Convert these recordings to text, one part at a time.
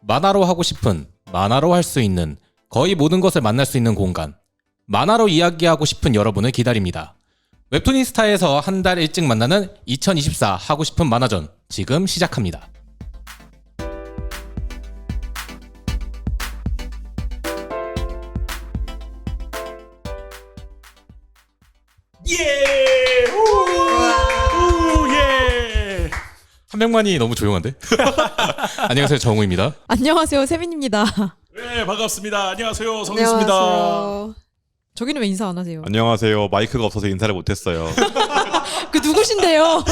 만화로 하고 싶은, 만화로 할 수 있는, 거의 모든 것을 만날 수 있는 공간. 만화로 이야기하고 싶은 여러분을 기다립니다. 웹툰인스타에서 한 달 일찍 만나는 2024 하고 싶은 만화전 지금 시작합니다. 예! 우! 예! 한 명만이 너무 조용한데? 안녕하세요, 정우입니다. 안녕하세요, 세민입니다. 네, 반갑습니다. 안녕하세요, 성윤수입니다. 안녕하세요. 저기는 왜 인사 안 하세요? 안녕하세요. 마이크가 없어서 인사를 못했어요. 그 누구신데요?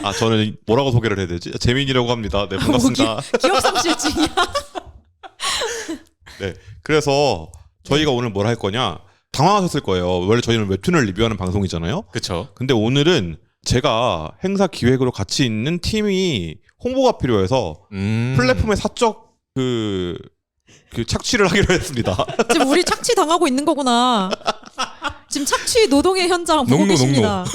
아, 저는 뭐라고 소개를 해야 되지? 재민이라고 합니다. 네, 반갑습니다. 기억상실증이야. 네, 그래서 저희가 오늘 뭘 할 거냐? 당황하셨을 거예요. 원래 저희는 웹툰을 리뷰하는 방송이잖아요. 그쵸? 근데 오늘은 제가 행사 기획으로 같이 있는 팀이 홍보가 필요해서 플랫폼의 사적 그 착취를 하기로 했습니다. 지금 우리 착취 당하고 있는 거구나. 지금 착취 노동의 현장 보고 계십니다.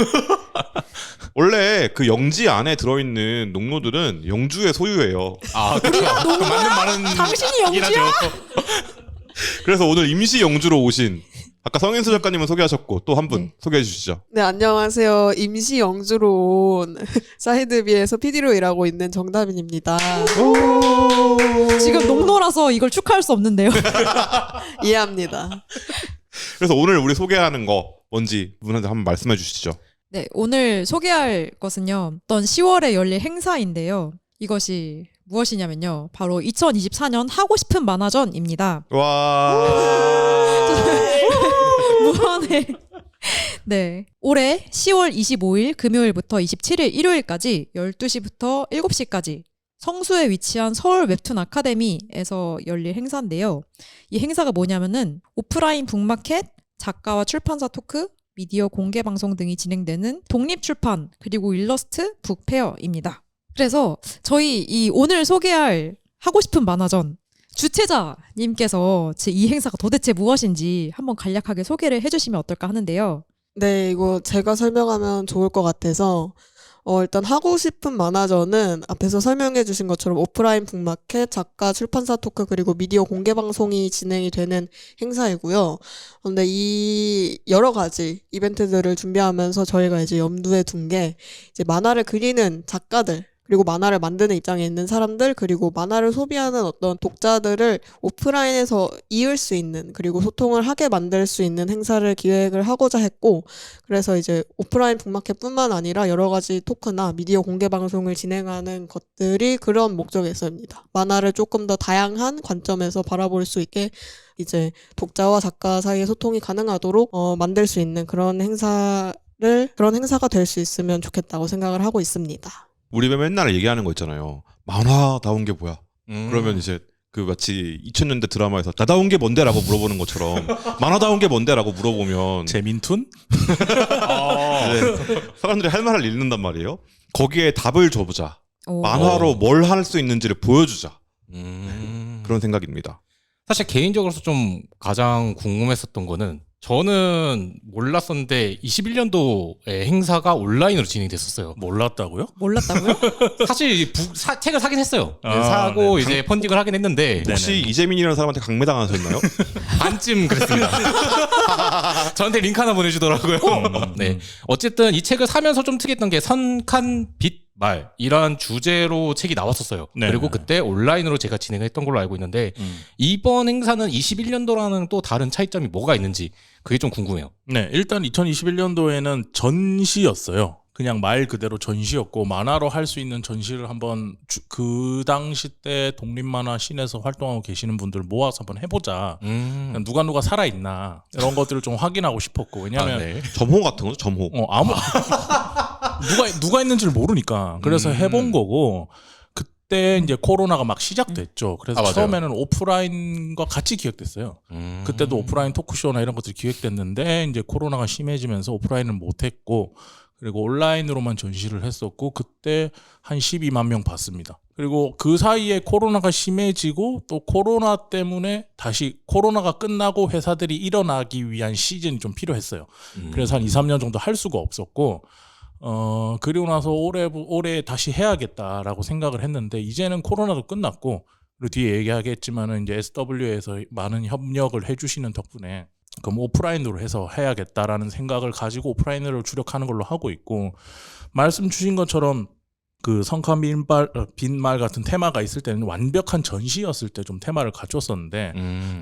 원래 그 영지 안에 들어있는 농노들은 영주의 소유예요. 아, 그쵸. 맞는 말은 당신이 영주야? 그래서 오늘 임시 영주로 오신 아까 성인수 작가님은 소개하셨고 또 한 분 네. 소개해 주시죠. 네, 안녕하세요. 임시 영주로 온 사이드비에서 PD로 일하고 있는 정다민입니다. 지금 농노라서 이걸 축하할 수 없는데요. 이해합니다. 그래서 오늘 우리 소개하는 거 뭔지 분한테 한번 말씀해 주시죠. 네, 오늘 소개할 것은요. 어떤 10월에 열릴 행사인데요. 이것이 무엇이냐면요. 바로 2024년 하고 싶은 만화전입니다. 와. 무한해. 네. 올해 10월 25일 금요일부터 27일 일요일까지 12시부터 7시까지 성수에 위치한 서울 웹툰 아카데미에서 열릴 행사인데요. 이 행사가 뭐냐면은 오프라인 북마켓, 작가와 출판사 토크, 미디어 공개 방송 등이 진행되는 독립출판 그리고 일러스트 북페어입니다. 그래서 저희 이 오늘 소개할 하고 싶은 만화전 주최자님께서 이 행사가 도대체 무엇인지 한번 간략하게 소개를 해주시면 어떨까 하는데요. 네, 이거 제가 설명하면 좋을 것 같아서 일단 하고 싶은 만화전은 앞에서 설명해 주신 것처럼 오프라인 북마켓, 작가, 출판사 토크 그리고 미디어 공개 방송이 진행이 되는 행사이고요. 근데 이 여러 가지 이벤트들을 준비하면서 저희가 이제 염두에 둔 게 이제 만화를 그리는 작가들 그리고 만화를 만드는 입장에 있는 사람들 그리고 만화를 소비하는 어떤 독자들을 오프라인에서 이을 수 있는 그리고 소통을 하게 만들 수 있는 행사를 기획을 하고자 했고 그래서 이제 오프라인 북마켓뿐만 아니라 여러 가지 토크나 미디어 공개 방송을 진행하는 것들이 그런 목적에서입니다. 만화를 조금 더 다양한 관점에서 바라볼 수 있게 이제 독자와 작가 사이의 소통이 가능하도록 만들 수 있는 그런 행사가 될 수 있으면 좋겠다고 생각을 하고 있습니다. 우리 맨날 얘기하는 거 있잖아요. 만화다운 게 뭐야? 그러면 이제 그 마치 2000년대 드라마에서 나다운 게 뭔데라고 물어보는 것처럼 만화다운 게 뭔데라고 물어보면 재민툰? 네, 사람들이 할 말을 잃는단 말이에요. 거기에 답을 줘보자. 오. 만화로 뭘 할 수 있는지를 보여주자. 그런 생각입니다. 사실 개인적으로 좀 가장 궁금했었던 거는 저는 몰랐었는데 21년도에 행사가 온라인으로 진행됐었어요. 몰랐다고요? 몰랐다고요? 사실 책을 사긴 했어요. 아, 사고 네. 이제 펀딩을 하긴 했는데 혹시 이재민이라는 사람한테 강매당하셨나요? 반쯤 그랬습니다. 저한테 링크 하나 보내주더라고요. 네. 어쨌든 이 책을 사면서 좀 특이했던 게 선칸 빛 말 이런 주제로 책이 나왔었어요. 네. 그리고 그때 온라인으로 제가 진행했던 걸로 알고 있는데 이번 행사는 21년도라는 또 다른 차이점이 뭐가 있는지 그게 좀 궁금해요. 네, 일단 2021년도에는 전시였어요. 그냥 말 그대로 전시였고 만화로 할 수 있는 전시를 한번 그 당시 때 독립만화 씬에서 활동하고 계시는 분들 모아서 한번 해보자. 누가 살아있나 이런 것들을 좀 확인하고 싶었고 왜냐하면 네. 점호 같은 거죠? 점호. 누가 있는지를 모르니까 그래서 해본 거고 그때 이제 코로나가 막 시작됐죠. 그래서 맞아요. 처음에는 오프라인과 같이 기획됐어요. 그때도 오프라인 토크쇼나 이런 것들이 기획됐는데 이제 코로나가 심해지면서 오프라인을 못했고 그리고 온라인으로만 전시를 했었고 그때 한 12만 명 봤습니다. 그리고 그 사이에 코로나가 심해지고 또 코로나 때문에 다시 코로나가 끝나고 회사들이 일어나기 위한 시즌이 좀 필요했어요. 그래서 한 2, 3년 정도 할 수가 없었고 그리고 나서 올해 다시 해야겠다라고 생각을 했는데 이제는 코로나도 끝났고 그리고 뒤에 얘기하겠지만은 이제 SW에서 많은 협력을 해주시는 덕분에 그럼 오프라인으로 해서 해야겠다라는 생각을 가지고 오프라인으로 주력하는 걸로 하고 있고, 말씀 주신 것처럼 그 성칸 빈말 같은 테마가 있을 때는 완벽한 전시였을 때 좀 테마를 갖췄었는데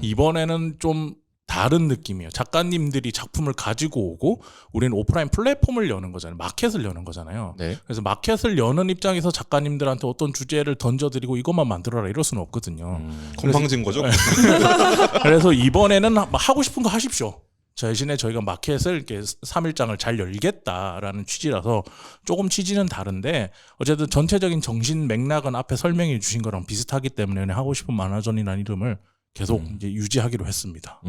이번에는 좀 다른 느낌이에요. 작가님들이 작품을 가지고 오고 우리는 오프라인 플랫폼을 여는 거잖아요. 마켓을 여는 거잖아요. 네. 그래서 마켓을 여는 입장에서 작가님들한테 어떤 주제를 던져드리고 이것만 만들어라 이럴 수는 없거든요. 건방진 거죠. 그래서 이번에는 하고 싶은 거 하십시오. 대신에 저희가 마켓을 이렇게 3일장을 잘 열겠다라는 취지라서 조금 취지는 다른데 어쨌든 전체적인 정신 맥락은 앞에 설명해 주신 거랑 비슷하기 때문에 하고 싶은 만화전이라는 이름을 계속 이제 유지하기로 했습니다.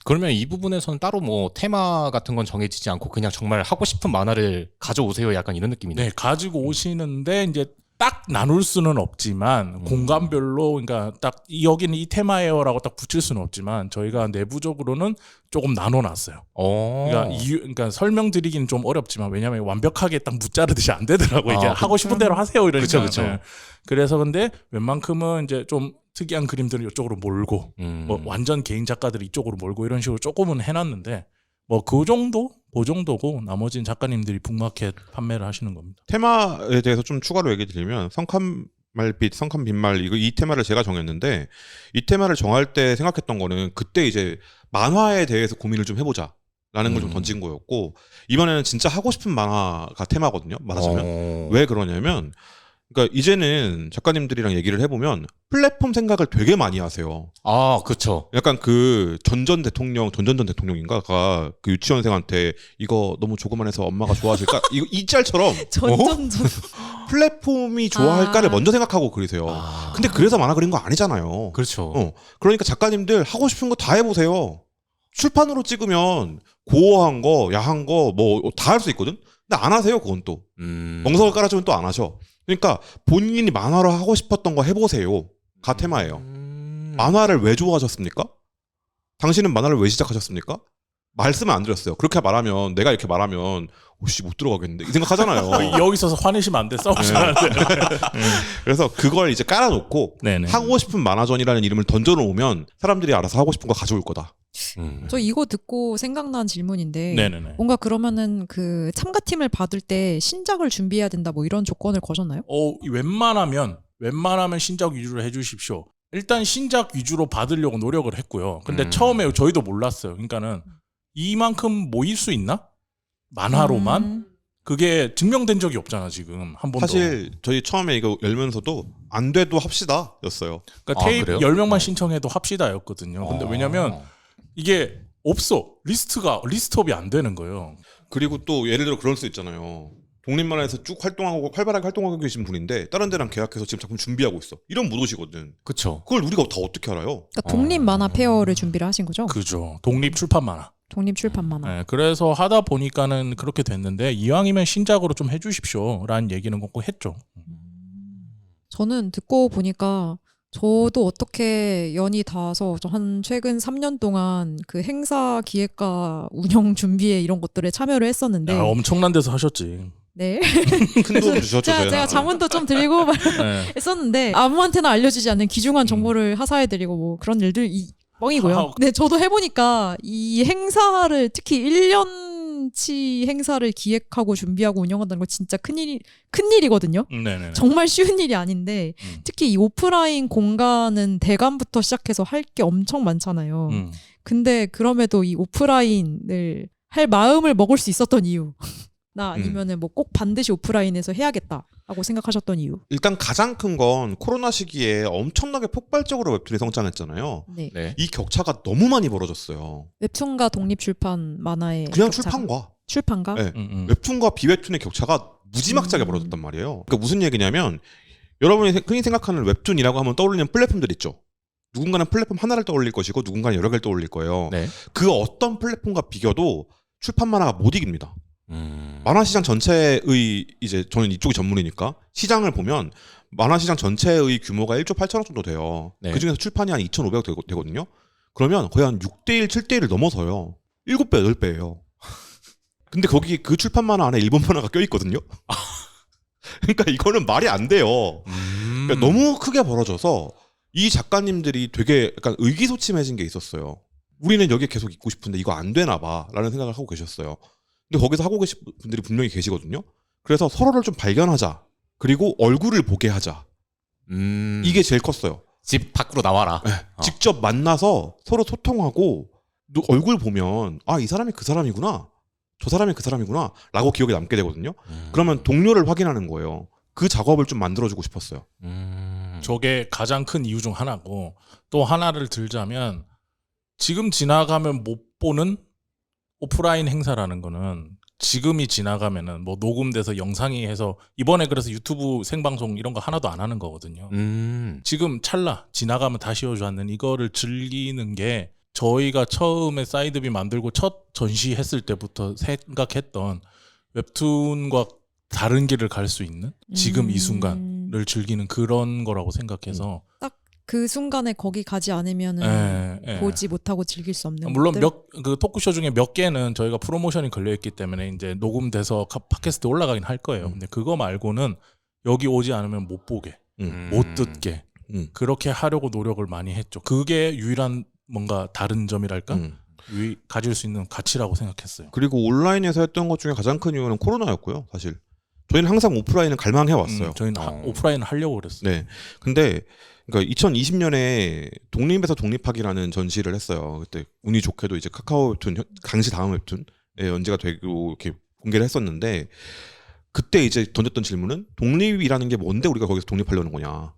그러면 이 부분에서는 따로 뭐 테마 같은 건 정해지지 않고 그냥 정말 하고 싶은 만화를 가져오세요. 약간 이런 느낌이네요. 네, 가지고 오시는데 이제 딱 나눌 수는 없지만 공간별로 그러니까 딱 여기는 이 테마예요라고 딱 붙일 수는 없지만 저희가 내부적으로는 조금 나눠놨어요. 그러니까 설명드리기는 좀 어렵지만 왜냐하면 완벽하게 딱 무자르듯이 안 되더라고요. 이게 하고 싶은 대로 하세요 이러니까. 그쵸. 네. 그래서 근데 웬만큼은 이제 좀 특이한 그림들을 이쪽으로 몰고 뭐 완전 개인 작가들이 이쪽으로 몰고 이런 식으로 조금은 해놨는데 뭐 그 정도고 나머지는 작가님들이 북마켓 판매를 하시는 겁니다. 테마에 대해서 좀 추가로 얘기 드리면 성칸말빛, 성칸빈말 이 테마를 제가 정했는데 이 테마를 정할 때 생각했던 거는 그때 이제 만화에 대해서 고민을 좀 해보자 라는 걸 좀 던진 거였고 이번에는 진짜 하고 싶은 만화가 테마거든요. 말하자면 왜 그러냐면 그러니까 이제는 작가님들이랑 얘기를 해보면 플랫폼 생각을 되게 많이 하세요. 아, 그렇죠. 약간 그 전전 대통령인가가 그 유치원생한테 이거 너무 조그만해서 엄마가 좋아하실까? 이 짤처럼 전전전. 플랫폼이 좋아할까를 먼저 생각하고 그리세요. 근데 그래서 만화 그린 거 아니잖아요. 그렇죠. 그러니까 작가님들 하고 싶은 거 다 해보세요. 출판으로 찍으면 고어한 거, 야한 거 뭐 다 할 수 있거든. 근데 안 하세요. 그건 또 멍석을 깔아주면 또 안 하셔. 그러니까 본인이 만화로 하고 싶었던 거 해보세요. 가 테마예요. 만화를 왜 좋아하셨습니까? 당신은 만화를 왜 시작하셨습니까? 말씀을 안 드렸어요. 그렇게 말하면 내가 이렇게 말하면 오씨 못 들어가겠는데 이 생각하잖아요. 여기 있어서 화내시면 안 돼. 싸우시면 안 돼. 그래서 그걸 이제 깔아놓고 네네. 하고 싶은 만화전이라는 이름을 던져놓으면 사람들이 알아서 하고 싶은 거 가져올 거다. 저 이거 듣고 생각난 질문인데 네네네. 뭔가 그러면은 그 참가팀을 받을 때 신작을 준비해야 된다 뭐 이런 조건을 거셨나요? 웬만하면 신작 위주로 해주십시오. 일단 신작 위주로 받으려고 노력을 했고요. 근데 처음에 저희도 몰랐어요. 그러니까는 이만큼 모일 수 있나? 만화로만? 그게 증명된 적이 없잖아 지금 한 번도. 사실 저희 처음에 이거 열면서도 안 돼도 합시다 였어요. 그러니까 아, 테이프 그래요? 10명만 신청해도 합시다였거든요. 근데 왜냐면 이게 없어. 리스트업이 안 되는 거예요. 그리고 또 예를 들어 그럴 수 있잖아요. 독립만화에서 쭉 활동하고 활발하게 활동하고 계신 분인데 다른 데랑 계약해서 지금 작품 준비하고 있어. 이런 못 오시거든. 그렇죠. 그걸 우리가 다 어떻게 알아요? 그러니까 독립 만화 페어를 준비를 하신 거죠? 그죠. 독립 출판 만화. 독립 출판 만화. 네, 그래서 하다 보니까는 그렇게 됐는데 이왕이면 신작으로 좀 해주십시오라는 얘기는 꼭 했죠. 저는 듣고 보니까 저도 어떻게 연이 닿아서 저 한 최근 3년 동안 그 행사 기획과 운영 준비에 이런 것들에 참여를 했었는데 엄청난 데서 하셨지. 네. 큰 도움 주셨죠. 제가 자문도 좀 드리고 막 네. 했었는데 아무한테나 알려주지 않는 귀중한 정보를 하사해드리고 뭐 그런 일들 뻥이고요. 네, 저도 해보니까 이 행사를 특히 1년치 행사를 기획하고 준비하고 운영한다는 거 진짜 큰일이거든요. 네네. 정말 쉬운 일이 아닌데 특히 이 오프라인 공간은 대관부터 시작해서 할 게 엄청 많잖아요. 근데 그럼에도 이 오프라인을 할 마음을 먹을 수 있었던 이유 나 아니면은 뭐 꼭 반드시 오프라인에서 해야겠다라고 생각하셨던 이유. 일단 가장 큰 건 코로나 시기에 엄청나게 폭발적으로 웹툰이 성장했잖아요. 네. 네. 이 격차가 너무 많이 벌어졌어요. 웹툰과 독립 출판 만화의 그냥 격차가? 출판과 출판가? 네. 웹툰과 비웹툰의 격차가 무지막지하게 벌어졌단 말이에요. 그러니까 무슨 얘기냐면 여러분이 흔히 생각하는 웹툰이라고 하면 떠올리는 플랫폼들 있죠. 누군가는 플랫폼 하나를 떠올릴 것이고 누군가는 여러 개를 떠올릴 거예요. 네. 그 어떤 플랫폼과 비교도 출판 만화가 못 이깁니다. 만화 시장 전체의 이제 저는 이쪽이 전문이니까 시장을 보면 만화 시장 전체의 규모가 1조 8천억 정도 돼요. 네. 그중에서 출판이 한 2,500억 되거든요. 그러면 거의 한 6대1, 7대1을 넘어서요. 7배, 8배예요. 근데 거기 그 출판 만화 안에 일본 만화가 껴있거든요. 그러니까 이거는 말이 안 돼요. 그러니까 너무 크게 벌어져서 이 작가님들이 되게 약간 의기소침해진 게 있었어요. 우리는 여기에 계속 있고 싶은데 이거 안 되나 봐라는 생각을 하고 계셨어요. 근데 거기서 하고 계신 분들이 분명히 계시거든요. 그래서 서로를 좀 발견하자. 그리고 얼굴을 보게 하자. 이게 제일 컸어요. 집 밖으로 나와라. 네, 직접 만나서 서로 소통하고 얼굴 보면 아, 이 사람이 그 사람이구나. 저 사람이 그 사람이구나. 라고 기억에 남게 되거든요. 그러면 동료를 확인하는 거예요. 그 작업을 좀 만들어주고 싶었어요. 저게 가장 큰 이유 중 하나고 또 하나를 들자면 지금 지나가면 못 보는 오프라인 행사라는 거는 지금이 지나가면은 뭐 녹음돼서 영상이 해서 이번에 그래서 유튜브 생방송 이런 거 하나도 안 하는 거거든요. 지금 찰나 지나가면 다시 오주않는 이거를 즐기는 게 저희가 처음에 사이드비 만들고 첫 전시했을 때부터 생각했던 웹툰과 다른 길을 갈 수 있는 지금 이 순간을 즐기는 그런 거라고 생각해서 딱 그 순간에 거기 가지 않으면은 보지 못하고 즐길 수 없는 물론 것들? 그 토크쇼 중에 몇 개는 저희가 프로모션이 걸려 있기 때문에 이제 녹음돼서 팟캐스트 올라가긴 할 거예요. 근데 그거 말고는 여기 오지 않으면 못 보게, 못 듣게 그렇게 하려고 노력을 많이 했죠. 그게 유일한 뭔가 다른 점이랄까? 가질 수 있는 가치라고 생각했어요. 그리고 온라인에서 했던 것 중에 가장 큰 이유는 코로나였고요. 사실 저희는 항상 오프라인을 갈망해 왔어요. 저희는 오프라인을 하려고 그랬어요. 네. 근데 그러니까 2020년에 독립에서 독립하기라는 전시를 했어요. 그때 운이 좋게도 이제 카카오 웹툰 강시 다음 웹툰에 연재가 되고 이렇게 공개를 했었는데 그때 이제 던졌던 질문은 독립이라는 게 뭔데 우리가 거기서 독립하려는 거냐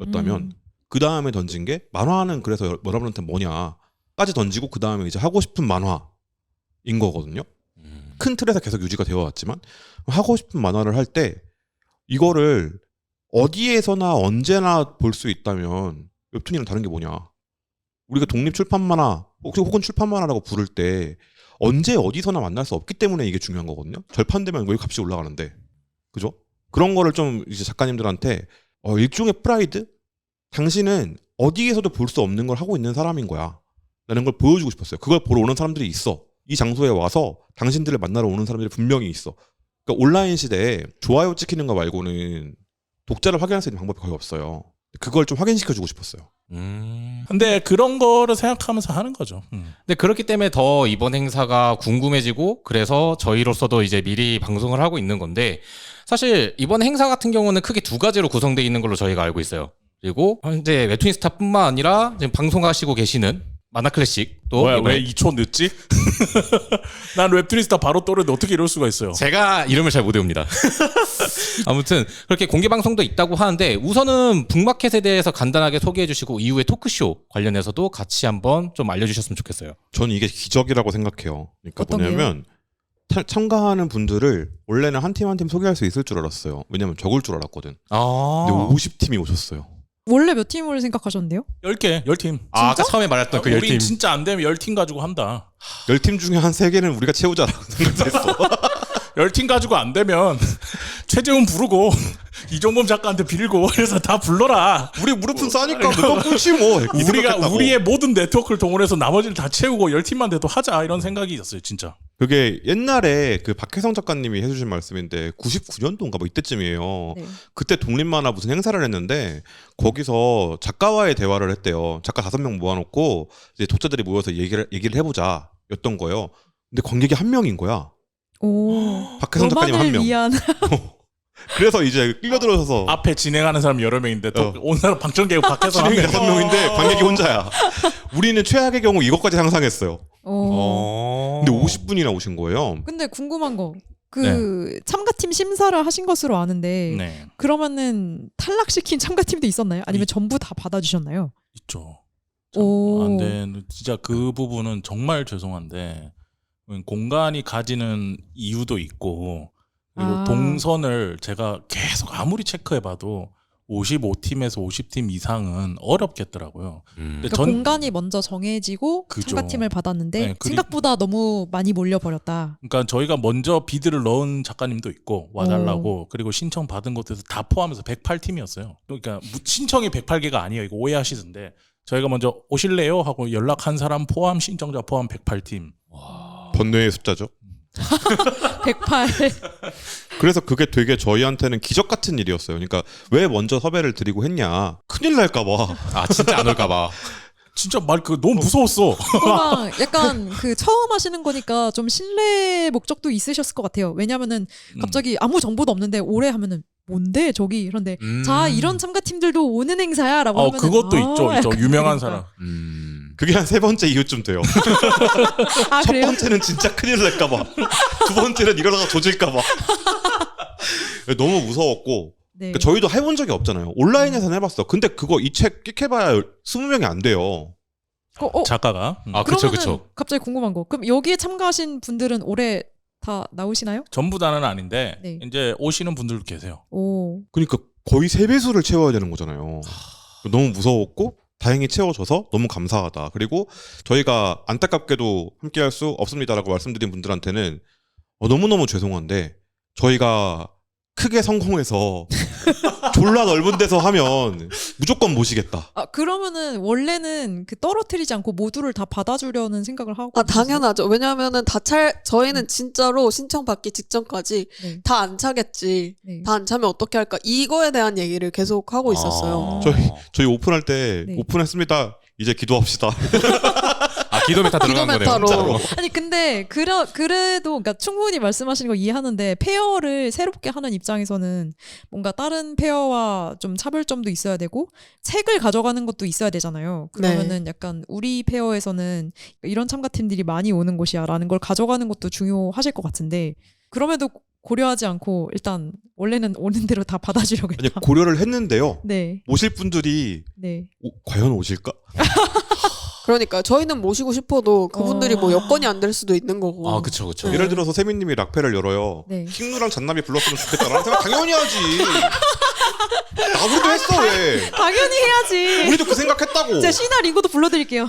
였다면 그 다음에 던진 게 만화는 그래서 여러분한테 뭐냐까지 던지고 그 다음에 이제 하고 싶은 만화인 거거든요. 큰 틀에서 계속 유지가 되어 왔지만 하고 싶은 만화를 할 때 이거를 어디에서나 언제나 볼 수 있다면 웹툰이랑 다른 게 뭐냐. 우리가 독립 출판 만화 혹은 출판 만화라고 부를 때 언제 어디서나 만날 수 없기 때문에 이게 중요한 거거든요. 절판되면 왜 값이 올라가는데. 그죠? 그런 거를 좀 이제 작가님들한테 일종의 프라이드? 당신은 어디에서도 볼 수 없는 걸 하고 있는 사람인 거야. 라는 걸 보여주고 싶었어요. 그걸 보러 오는 사람들이 있어. 이 장소에 와서 당신들을 만나러 오는 사람들이 분명히 있어. 그러니까 온라인 시대에 좋아요 찍히는 거 말고는 독자를 확인할 수 있는 방법이 거의 없어요. 그걸 좀 확인시켜주고 싶었어요. 근데 그런 거를 생각하면서 하는 거죠. 근데 그렇기 때문에 더 이번 행사가 궁금해지고 그래서 저희로서도 이제 미리 방송을 하고 있는 건데 사실 이번 행사 같은 경우는 크게 두 가지로 구성되어 있는 걸로 저희가 알고 있어요. 그리고 현재 웹툰이스타뿐만 아니라 지금 방송하시고 계시는 마나클래식 또 뭐야 왜 2초 늦지? 난 웹툰이스타 바로 떠오르는데 어떻게 이럴 수가 있어요. 제가 이름을 잘 못 외웁니다. 아무튼 그렇게 공개 방송도 있다고 하는데 우선은 북마켓에 대해서 간단하게 소개해 주시고 이후에 토크쇼 관련해서도 같이 한번 좀 알려주셨으면 좋겠어요. 저는 이게 기적이라고 생각해요. 그러니까 어떤 뭐냐면 참가하는 분들을 원래는 한 팀 한 팀 소개할 수 있을 줄 알았어요. 왜냐면 적을 줄 알았거든. 근데 50팀이 오셨어요. 원래 몇 팀을 생각하셨는데요? 10개, 10팀. 아까 처음에 말했던 그 우리 10팀. 진짜 안 되면 10팀 가지고 한다. 10팀 중에 한 3개는 우리가 채우자라고 생각했어. 10팀 가지고 안 되면 최재훈 부르고 이종범 작가한테 빌고 그래서 다 불러라. 우리 무릎은 싸니까 그건 그렇지 뭐. 이 우리가 생각했다고. 우리의 모든 네트워크를 동원해서 나머지를 다 채우고 10팀만 돼도 하자 이런 생각이 있었어요 진짜. 그게 옛날에 그 박혜성 작가님이 해주신 말씀인데 99년도인가 뭐 이때쯤이에요. 네. 그때 독립만화 무슨 행사를 했는데 거기서 작가와의 대화를 했대요. 작가 5명 모아놓고 이제 독자들이 모여서 얘기를 해보자 였던 거예요. 근데 관객이 1명인 거야. 오. 박혜성 작가님 너만을 1명. 위한 그래서 이제 끌려들어서 앞에 진행하는 사람 여러 명인데 또 온 사람 방청객 밖에서 진행이 한 명. 5명인데 관객이 혼자야. 우리는 최악의 경우 이것까지 상상했어요. 근데 50분이나 오신 거예요. 근데 궁금한 거. 네. 참가팀 심사를 하신 것으로 아는데 네, 그러면은 탈락시킨 참가팀도 있었나요? 아니면 전부 다 받아주셨나요? 있죠. 오. 안 돼. 진짜 그 부분은 정말 죄송한데 공간이 가지는 이유도 있고 그리고 동선을 제가 계속 아무리 체크해봐도 55팀에서 50팀 이상은 어렵겠더라고요. 근데 그러니까 공간이 먼저 정해지고 그죠. 참가팀을 받았는데 네, 생각보다 너무 많이 몰려버렸다. 그러니까 저희가 먼저 비드를 넣은 작가님도 있고 와달라고 그리고 신청 받은 곳에서 다 포함해서 108팀이었어요. 그러니까 신청이 108개가 아니에요. 이거 오해하시던데 저희가 먼저 오실래요? 하고 연락한 사람 포함 신청자 포함 108팀. 번뇌의 숫자죠. 108. 그래서 그게 되게 저희한테는 기적 같은 일이었어요. 그러니까 왜 먼저 섭외를 드리고 했냐? 큰일 날까봐. 아 진짜 안 올까봐. 진짜 말 그 너무 무서웠어. 뭔가 약간 그 처음 하시는 거니까 좀 신뢰 목적도 있으셨을 것 같아요. 왜냐면은 갑자기 아무 정보도 없는데 올해 하면은 뭔데 저기 이런데 자 이런 참가팀들도 오는 행사야라고 하면은 그것도 있죠. 있죠. 약간 유명한 그러니까. 사람. 그게 한 3번째 이후쯤 돼요. 아 첫 그래요? 번째는 진짜 큰일 날까봐. 2번째는 이러다가 조질까봐. 너무 무서웠고. 네. 그러니까 저희도 해본 적이 없잖아요. 온라인에서는 해봤어. 근데 그거 이 책 끽해봐야 20명이 안 돼요. 작가가. 아 그쵸 그러면은 그쵸. 갑자기 궁금한 거. 그럼 여기에 참가하신 분들은 올해 다 나오시나요? 전부 다는 아닌데 네. 이제 오시는 분들도 계세요. 오. 그러니까 거의 3배수를 채워야 되는 거잖아요. 너무 무서웠고 다행히 채워져서 너무 감사하다. 그리고 저희가 안타깝게도 함께할 수 없습니다라고 말씀드린 분들한테는 너무너무 죄송한데 저희가 크게 성공해서 졸라 넓은 데서 하면 무조건 모시겠다. 아 그러면은 원래는 그 떨어뜨리지 않고 모두를 다 받아주려는 생각을 하고. 아, 당연하죠. 왜냐면은 저희는 진짜로 신청 받기 직전까지 네. 다 안 차겠지. 네. 다 안 차면 어떻게 할까? 이거에 대한 얘기를 계속 하고 있었어요. 저희 오픈할 때 네. 오픈했습니다. 이제 기도합시다. 아 기도 메타 들어간 거네요. 기도 메타로. 진짜로. 아니 근데 그래도 그러니까 충분히 말씀하시는 거 이해하는데 페어를 새롭게 하는 입장에서는 뭔가 다른 페어와 좀 차별점도 있어야 되고 색을 가져가는 것도 있어야 되잖아요. 그러면은 약간 우리 페어에서는 이런 참가팀들이 많이 오는 곳이야라는 걸 가져가는 것도 중요하실 것 같은데 그럼에도 고려하지 않고 일단 원래는 오는 대로 다 받아주려고 아니 했다. 고려를 했는데요. 네, 오실 분들이 네. 과연 오실까? 그러니까 저희는 모시고 싶어도 그분들이 뭐 어. 여건이 안 될 수도 있는 거고. 아 그쵸 그쵸. 네. 예를 들어서 세민님이 락페를 열어요. 네. 킹누랑 잔남이 불렀으면 좋겠다라는 생각 당연히 하지. 우리도 했어 왜? 당연히 해야지. 우리도 그 생각했다고. 제가 시나 링고도 불러드릴게요.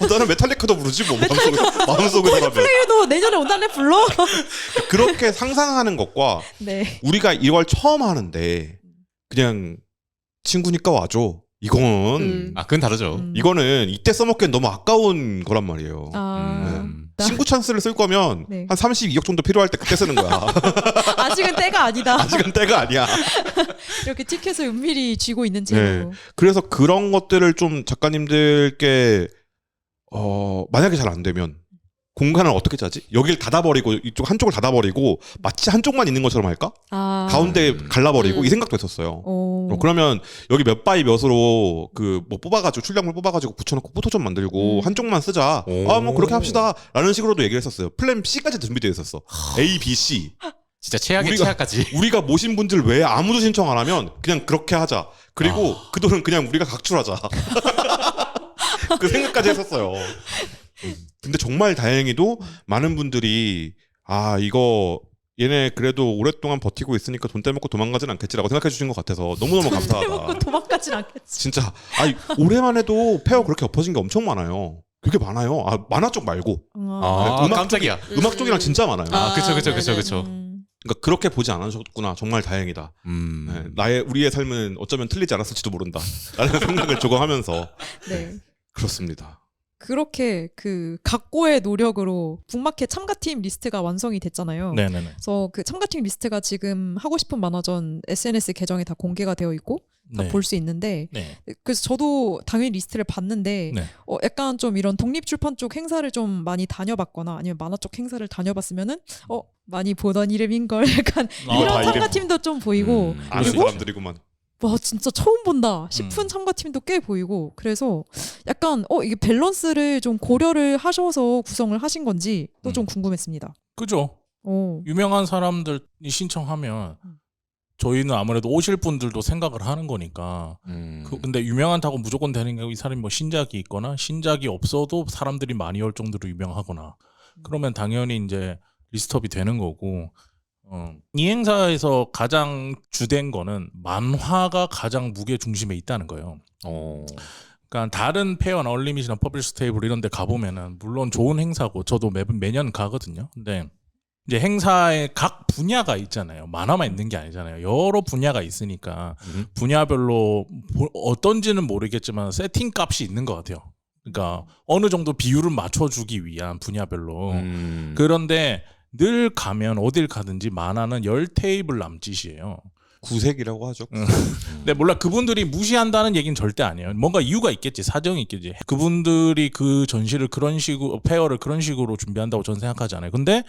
나는 메탈리카도 부르지 뭐 마음속에서라면. 플레이도 내년에 온다네 불러. 그렇게 상상하는 것과 네. 우리가 이걸 처음 하는데 그냥 친구니까 와줘. 이건 아 그건 다르죠. 이거는 이때 써먹기엔 너무 아까운 거란 말이에요. 아, 나- 친구 찬스를 쓸 거면 네. 한 32억 정도 필요할 때 그때 쓰는 거야. 아직은 때가 아니다. 아직은 때가 아니야. 이렇게 티켓을 은밀히 쥐고 있는 채로. 그래서 그런 것들을 좀 작가님들께 만약에 잘 안 되면 공간을 어떻게 짜지? 여길 닫아버리고 이쪽 한쪽을 닫아버리고 마치 한쪽만 있는 것처럼 할까? 아. 가운데 갈라버리고 음. 이 생각도 했었어요. 오. 그러면 여기 몇 바이 몇으로 그 뭐 뽑아가지고 출력물 뽑아가지고 붙여놓고 포토존 만들고 한쪽만 쓰자. 오. 아 뭐 그렇게 합시다라는 식으로도 얘기를 했었어요. 플랜 C까지 준비되어 있었어. A, B, C. 진짜 최악의 우리가- 최악까지. 우리가 모신 분들 외에 아무도 신청 안 하면 그냥 그렇게 하자. 그리고 그 돈은 그냥 우리가 각출하자. 그 생각까지 했었어요. 근데 정말 다행히도 많은 분들이 이거 얘네 그래도 오랫동안 버티고 있으니까 돈 떼먹고 도망가진 않겠지라고 생각해 주신 것 같아서 너무너무 먹고 감사하다. 도망가진 않겠지. 진짜 올해만 해도 페어 그렇게 엎어진 게 엄청 많아요. 그게 많아요. 만화 쪽 말고 아 음악 깜짝이야. 음악 쪽이랑 진짜 많아요. 아 그쵸 그쵸 네네. 그쵸 그쵸. 그러니까 그렇게 보지 않으셨구나. 정말 다행이다. 우리의 삶은 어쩌면 틀리지 않았을지도 모른다. 라는 생각을 조금 하면서 네. 그렇습니다. 그렇게 그 각고의 노력으로 북마켓 참가팀 리스트가 완성이 됐잖아요. 네네네. 그래서 그 참가팀 리스트가 지금 하고 싶은 만화전 SNS 계정에 다 공개가 되어 있고 네. 볼 수 있는데 네. 그래서 저도 당연히 리스트를 봤는데 네. 약간 좀 이런 독립출판 쪽 행사를 좀 많이 다녀봤거나 아니면 만화 쪽 행사를 다녀봤으면은 많이 보던 이름인걸 약간 아, 이런 다 이름. 참가팀도 좀 보이고 아는 그리고 사람들이구만. 와 진짜 처음 본다 싶은 참가팀도 꽤 보이고 그래서 약간 이게 밸런스를 좀 고려를 하셔서 구성을 하신 건지 또 좀 궁금했습니다. 그죠. 오. 유명한 사람들이 신청하면 저희는 아무래도 오실 분들도 생각을 하는 거니까. 근데 유명한다고 무조건 되는 게 이 사람이 뭐 신작이 있거나 신작이 없어도 사람들이 많이 올 정도로 유명하거나 그러면 당연히 이제 리스트업이 되는 거고. 이 행사에서 가장 주된 거는 만화가 가장 무게 중심에 있다는 거예요. 그러니까 다른 페어나 얼리밋이나 퍼블리셔 테이블 이런 데 가보면은 물론 좋은 행사고 저도 매년 가거든요. 근데 이제 행사에 각 분야가 있잖아요. 만화만 있는 게 아니잖아요. 여러 분야가 있으니까 분야별로 어떤지는 모르겠지만 세팅 값이 있는 것 같아요. 그러니까 어느 정도 비율을 맞춰주기 위한 분야별로. 음. 그런데 늘 가면 어딜 가든지 만화는 10테이블 남짓이에요. 구색이라고 하죠. 근데 몰라 그분들이 무시한다는 얘기는 절대 아니에요. 뭔가 이유가 있겠지, 사정이 있겠지. 그분들이 그 전시를 그런 식으로 페어를 그런 식으로 준비한다고 저는 생각하지 않아요. 근데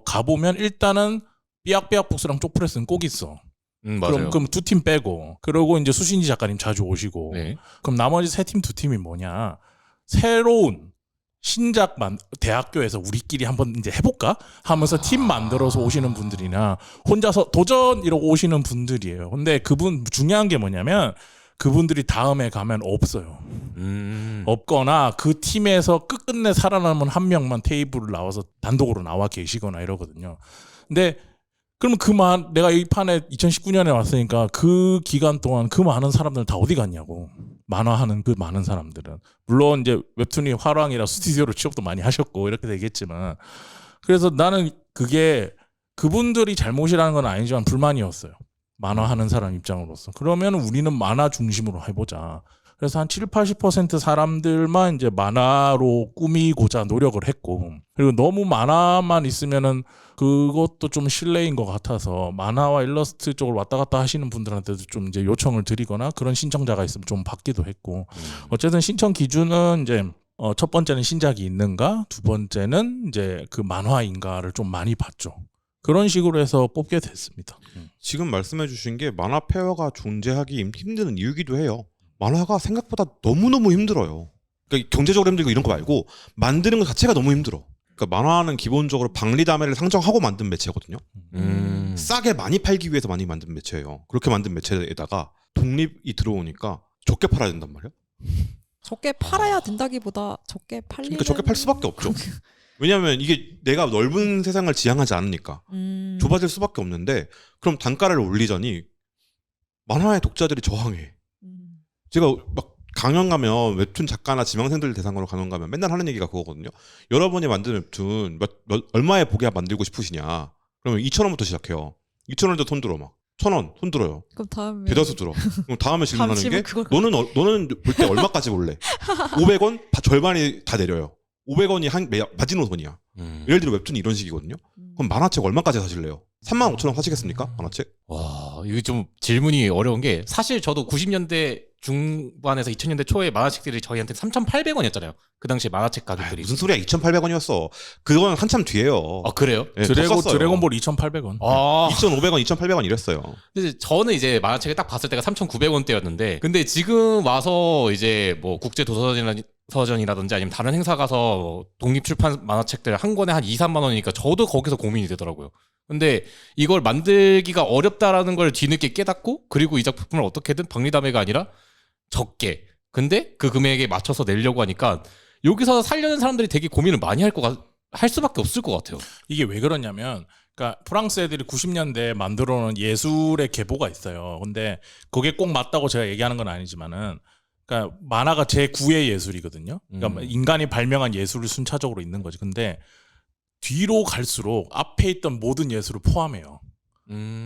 가보면 일단은 삐약삐약 북스랑 쪽프레스는 꼭 있어. 맞아요. 그럼 두 팀 빼고 그러고 이제 수신지 작가님 자주 오시고 네. 그럼 나머지 세 팀 두 팀이 뭐냐? 새로운 신작만 대학교에서 우리끼리 한번 이제 해볼까 하면서 팀 만들어서 오시는 분들이나 혼자서 도전 이러고 오시는 분들이에요. 근데 그분 중요한 게 뭐냐면 그분들이 다음에 가면 없어요. 없거나 그 팀에서 끝끝내 살아남은 한 명만 테이블을 나와서 단독으로 나와 계시거나 이러거든요. 근데 그러면 내가 이 판에 2019년에 왔으니까 그 기간 동안 그 많은 사람들 다 어디 갔냐고. 만화하는 그 많은 사람들은. 물론 이제 웹툰이 화랑이라 스튜디오로 취업도 많이 하셨고 이렇게 되겠지만. 그래서 나는 그게 그분들이 잘못이라는 건 아니지만 불만이었어요. 만화하는 사람 입장으로서. 그러면 우리는 만화 중심으로 해보자. 그래서 한 7, 80% 사람들만 이제 만화로 꾸미고자 노력을 했고, 그리고 너무 만화만 있으면은 그것도 좀 실례인 것 같아서 만화와 일러스트 쪽을 왔다 갔다 하시는 분들한테도 좀 이제 요청을 드리거나 그런 신청자가 있으면 좀 받기도 했고, 어쨌든 신청 기준은 이제 첫 번째는 신작이 있는가, 두 번째는 이제 그 만화인가를 좀 많이 봤죠. 그런 식으로 해서 뽑게 됐습니다. 지금 말씀해 주신 게 만화 페어가 존재하기 힘든 이유기도 해요. 만화가 생각보다 너무너무 힘들어요. 그러니까 경제적으로 힘들고 이런 거 말고 만드는 것 자체가 너무 힘들어. 그러니까 만화는 기본적으로 박리다매를 상정하고 만든 매체거든요. 싸게 많이 팔기 위해서 많이 만든 매체예요. 그렇게 만든 매체에다가 독립이 들어오니까 적게 팔아야 된단 말이야. 적게 팔아야 된다기보다 적게 팔리는. 그러니까 적게 팔 수밖에 없죠. 왜냐하면 이게 내가 넓은 세상을 지향하지 않으니까 좁아질 수밖에 없는데, 그럼 단가를 올리자니 만화의 독자들이 저항해. 제가 막 강연 가면 웹툰 작가나 지망생들 대상으로 강연 가면 맨날 하는 얘기가 그거거든요. 여러분이 만든 웹툰 얼마에 보게 만들고 싶으시냐? 그러면 2,000원부터 시작해요. 2,000원도 손 들어 막. 1,000원 손 들어요. 그럼 다음에 대다수 들어. 그럼 다음에 질문하는 게 그걸 너는 볼 때 얼마까지 볼래? 500원 절반이 다 내려요. 500원이 한 마지노선이야. 예를 들어 웹툰이 이런 식이거든요. 그럼 만화책 얼마까지 사실래요? 35,000원 사시겠습니까? 만화책? 와, 이거 좀 질문이 어려운 게, 사실 저도 90년대 중반에서 2000년대 초에 만화책들이 저희한테 3,800원이었잖아요. 그 당시 만화책 가격들이. 무슨 소리야? 2,800원이었어. 그건 한참 뒤에요. 아, 그래요? 네, 더 썼어요. 드래곤볼 2,800원. 아, 2,500원, 2,800원 이랬어요. 근데 저는 이제 만화책을 딱 봤을 때가 3,900원대였는데, 근데 지금 와서 이제 뭐 국제도서전이라든지 아니면 다른 행사 가서 독립출판 만화책들 한 권에 한 2, 3만 원이니까 저도 거기서 고민이 되더라고요. 근데 이걸 만들기가 어렵다라는 걸 뒤늦게 깨닫고, 그리고 이 작품을 어떻게든 박리다매가 아니라 적게, 근데 그 금액에 맞춰서 내려고 하니까 여기서 살려는 사람들이 되게 고민을 많이 할 수밖에 없을 것 같아요. 이게 왜 그러냐면, 그러니까 프랑스 애들이 90년대에 만들어놓은 예술의 계보가 있어요. 근데 그게 꼭 맞다고 제가 얘기하는 건 아니지만은, 그러니까 만화가 제9의 예술이거든요. 그러니까 인간이 발명한 예술을 순차적으로 있는 거지. 근데 뒤로 갈수록 앞에 있던 모든 예술을 포함해요.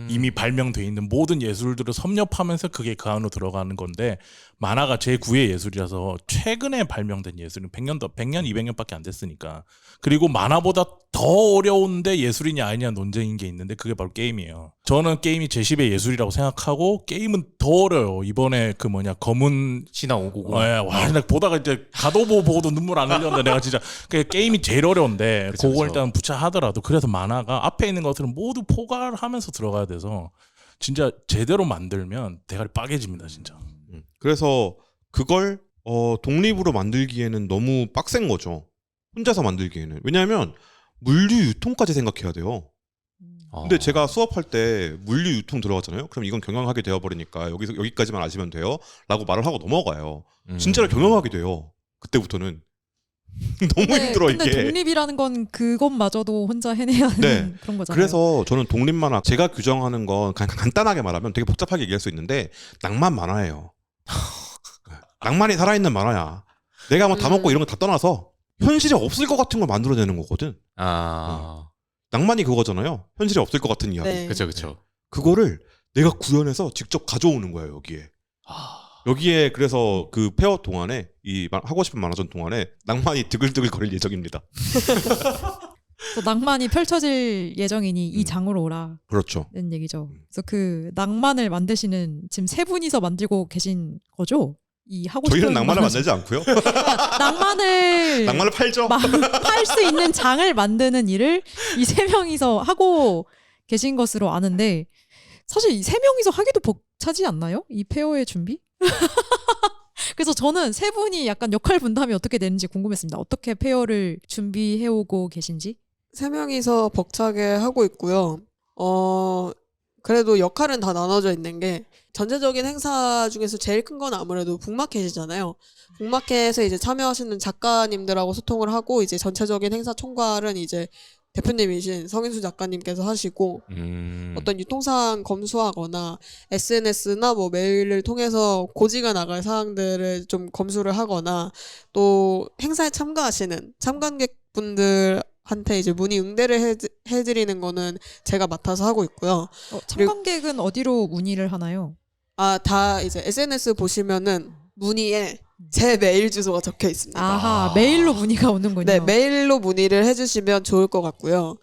이미 발명돼 있는 모든 예술들을 섭렵하면서 그게 그 안으로 들어가는 건데, 만화가 제9의 예술이라서 최근에 발명된 예술은 100년, 200년밖에 안 됐으니까. 그리고 만화보다 더 어려운데 예술이냐 아니냐 논쟁인 게 있는데, 그게 바로 게임이에요. 저는 게임이 제10의 예술이라고 생각하고, 게임은 더 어려워요. 이번에 검은 신화 599. 와, 나 보다가 이제 갓오브 보고도 눈물 안 흘렸는데 내가 진짜 게임이 제일 어려운데, 그쵸, 그거 그쵸. 일단 하더라도 그래서 만화가 앞에 있는 것들은 모두 포괄하면서 들어가야 돼서 진짜 제대로 만들면 대가리 빠개집니다, 진짜. 그래서 그걸 독립으로 만들기에는 너무 빡센 거죠. 혼자서 만들기에는. 왜냐하면 물류 유통까지 생각해야 돼요. 근데 제가 수업할 때 물류 유통 들어갔잖아요. 그럼 이건 경영하게 되어버리니까 여기까지만 아시면 돼요 라고 말을 하고 넘어가요. 진짜로 경영하게 돼요. 그때부터는. 너무 힘들어 근데 이게. 독립이라는 건 그것마저도 혼자 해내야 하는 네. 그런 거잖아요. 그래서 저는 독립 만화, 제가 규정하는 건 간단하게 말하면 되게 복잡하게 얘기할 수 있는데, 낭만 만화예요. 낭만이 살아있는 만화야. 내가 뭐 다 먹고 이런 거 다 떠나서 현실에 없을 것 같은 걸 만들어내는 거거든. 낭만이 그거잖아요. 현실에 없을 것 같은 이야기. 네. 그쵸. 그거를 내가 구현해서 직접 가져오는 거예요, 여기에. 여기에 그래서 그 페어 동안에 하고 싶은 만화전 동안에 낭만이 드글드글 거릴 예정입니다. 또 낭만이 펼쳐질 예정이니 이 장으로 오라. 그렇죠. 는 얘기죠. 그래서 그 낭만을 만드시는 지금 세 분이서 만들고 계신 거죠? 이 하고 저희는 싶은 낭만을 만화전. 만들지 않고요. 낭만을 팔죠. 팔 수 있는 장을 만드는 일을 이 세 명이서 하고 계신 것으로 아는데 사실 이 세 명이서 하기도 벅차지 않나요? 이 페어의 준비? 그래서 저는 세 분이 약간 역할 분담이 어떻게 되는지 궁금했습니다. 어떻게 페어를 준비해오고 계신지? 세 명이서 벅차게 하고 있고요. 그래도 역할은 다 나눠져 있는 게 전체적인 행사 중에서 제일 큰 건 아무래도 북마켓이잖아요. 북마켓에 이제 참여하시는 작가님들하고 소통을 하고 이제 전체적인 행사 총괄은 이제 대표님이신 성인수 작가님께서 하시고 어떤 유통사항 검수하거나 SNS나 뭐 메일을 통해서 고지가 나갈 사항들을 좀 검수를 하거나 또 행사에 참가하시는 참관객분들한테 이제 문의 응대를 해드리는 거는 제가 맡아서 하고 있고요. 참관객은 어디로 문의를 하나요? 다 이제 SNS 보시면은 문의에 제 메일 주소가 적혀 있습니다. 아하, 메일로 문의가 오는군요. 네, 메일로 문의를 해주시면 좋을 것 같고요.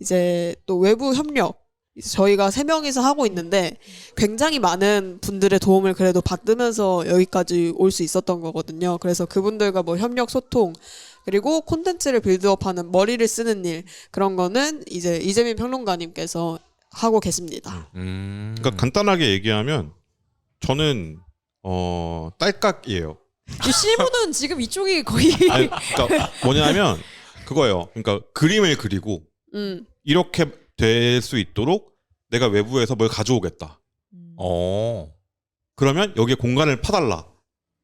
이제 또 외부 협력, 이제 저희가 3명이서 하고 있는데 굉장히 많은 분들의 도움을 그래도 받으면서 여기까지 올 수 있었던 거거든요. 그래서 그분들과 뭐 협력 소통, 그리고 콘텐츠를 빌드업하는 머리를 쓰는 일, 그런 거는 이제 이재민 평론가님께서 하고 계십니다. 그러니까 간단하게 얘기하면 저는 딸깍이에요. 이 실무는 지금 이쪽이 거의 아니, 그러니까 뭐냐면 그거예요. 그러니까 그림을 그리고 이렇게 될 수 있도록 내가 외부에서 뭘 가져오겠다. 그러면 여기에 공간을 파달라.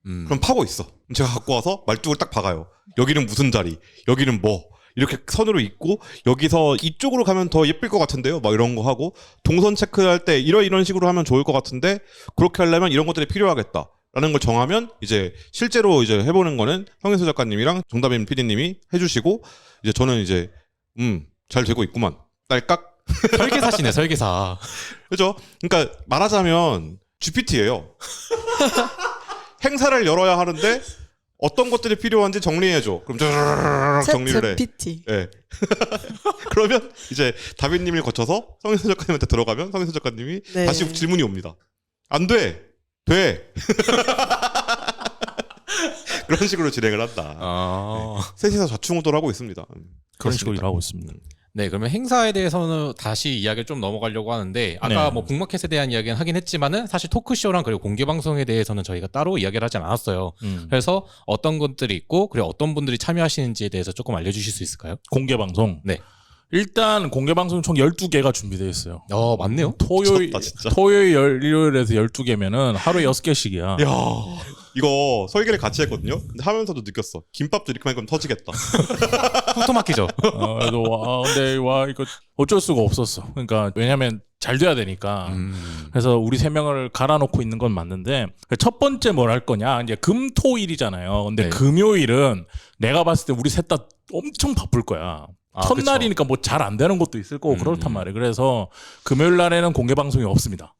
그럼 파고 있어. 제가 갖고 와서 말뚝을 딱 박아요. 여기는 무슨 자리, 여기는 뭐 이렇게 선으로 있고 여기서 이쪽으로 가면 더 예쁠 것 같은데요. 막 이런 거 하고 동선 체크할 때 이런 식으로 하면 좋을 것 같은데 그렇게 하려면 이런 것들이 필요하겠다. 라는 걸 정하면 이제 실제로 이제 해보는 거는 성인수 작가님이랑 정다빈 PD님이 해주시고 이제 저는 이제 잘 되고 있구만 딸깍 설계사시네 설계사. 그죠? 그러니까 말하자면 GPT예요. 행사를 열어야 하는데 어떤 것들이 필요한지 정리해줘. 그럼 정리를 해. GPT. 네. 그러면 이제 다빈님을 거쳐서 성인수 작가님한테 들어가면 성인수 작가님이 네. 다시 질문이 옵니다. 안 돼. 돼. 그런 식으로 진행을 한다. 셋이서 좌충우돌 하고 있습니다. 그런 식으로 일하고 있습니다. 네, 그러면 행사에 대해서는 다시 이야기를 좀 넘어가려고 하는데 아까 네. 뭐 북마켓에 대한 이야기는 하긴 했지만은 사실 토크쇼랑 그리고 공개 방송에 대해서는 저희가 따로 이야기를 하지 않았어요. 그래서 어떤 것들이 있고 그리고 어떤 분들이 참여하시는지에 대해서 조금 알려주실 수 있을까요? 공개 방송. 네. 일단 공개 방송 총 12개가 준비되어 있어요. 맞네요. 미쳤다, 진짜. 토요일, 일요일에서 12개면은 하루에 6개씩이야. 야, 이거 설계를 같이 했거든요. 근데 하면서도 느꼈어. 김밥도 이렇게 하니까 터지겠다. 톡톡 막히죠. 근데 이거 어쩔 수가 없었어. 그러니까 왜냐면 잘 돼야 되니까. 그래서 우리 3명을 갈아놓고 있는 건 맞는데 첫 번째 뭘 할 거냐. 이제 금토일이잖아요. 근데 네. 금요일은 내가 봤을 때 우리 셋 다 엄청 바쁠 거야. 첫날이니까 뭐 잘 안 되는 것도 있을 거고 그렇단 말이에요. 그래서 금요일 날에는 공개 방송이 없습니다.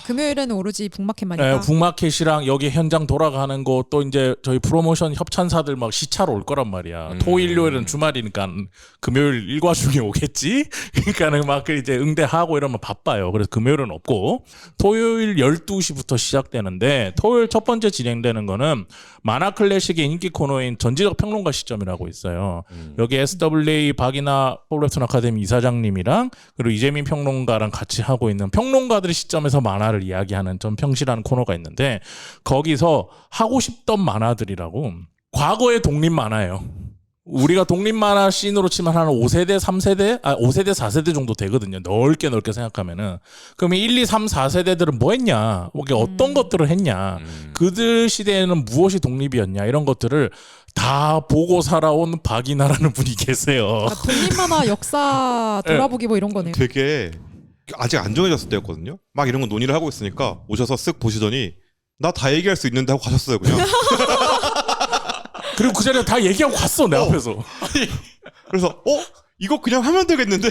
금요일에는 오로지 북마켓만이다. 네, 북마켓이랑 여기 현장 돌아가는 거 또 이제 저희 프로모션 협찬사들 막 시차로 올 거란 말이야. 토일, 일요일은 주말이니까 금요일 일과 중에 오겠지? 그러니까는 막 이제 응대하고 이러면 바빠요. 그래서 금요일은 없고 토요일 12시부터 시작되는데 토요일 첫 번째 진행되는 거는 만화 클래식의 인기 코너인 전지적 평론가 시점이라고 있어요. 여기 SWA 박이나 폴랩톤 아카데미 이사장님이랑 그리고 이재민 평론가랑 같이 하고 있는 평론가들의 시점에서 만화를 이야기하는 전평시라는 코너가 있는데 거기서 하고 싶던 만화들이라고 과거의 독립 만화예요. 우리가 독립 만화 씬으로 치면 한 5세대, 3세대, 5세대, 4세대 정도 되거든요. 넓게 생각하면은. 그러면 1, 2, 3, 4세대들은 뭐 했냐? 어떤 것들을 했냐? 그들 시대에는 무엇이 독립이었냐? 이런 것들을 다 보고 살아온 박이나라는 분이 계세요. 그러니까 독립만화 역사 돌아보기 뭐 이런 거네요. 되게 아직 안 정해졌을 때였거든요. 막 이런 거 논의를 하고 있으니까 오셔서 쓱 보시더니 나 다 얘기할 수 있는데 하고 가셨어요 그냥. 그리고 그 자리에 다 얘기하고 갔어, 내 앞에서. 그래서 이거 그냥 하면 되겠는데?